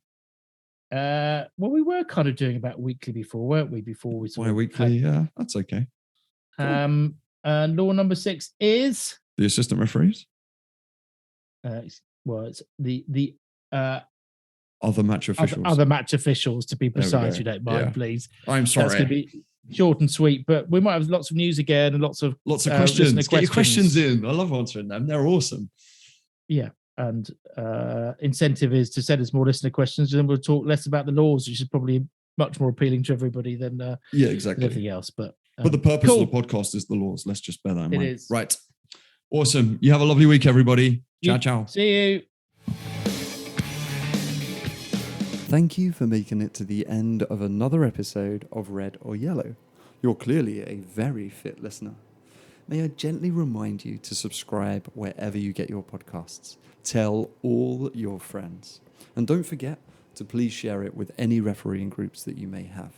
Well, we were kind of doing about weekly before, weren't we? Before we
weekly, yeah, that's okay.
Cool. Law number 6 is
the assistant referees.
It's the
other match officials.
Other match officials, to be precise. You don't mind, please.
I'm sorry.
That's going to be short and sweet, but we might have lots of news again and lots of
questions. Get your questions in. I love answering them. They're awesome.
Yeah, and incentive is to send us more listener questions, and then we'll talk less about the laws, which is probably much more appealing to everybody than
exactly
everything else. But
the purpose of the podcast is the laws. Let's just bear that in mind.
It is.
Right. Awesome. You have a lovely week, everybody. Ciao, ciao.
See you.
Thank you for making it to the end of another episode of Red or Yellow. You're clearly a very fit listener. May I gently remind you to subscribe wherever you get your podcasts. Tell all your friends. And don't forget to please share it with any refereeing groups that you may have.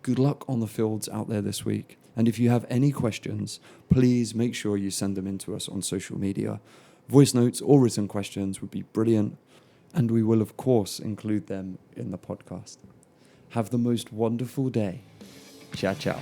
Good luck on the fields out there this week. And if you have any questions, please make sure you send them in to us on social media. Voice notes or written questions would be brilliant. And we will, of course, include them in the podcast. Have the most wonderful day. Ciao, ciao.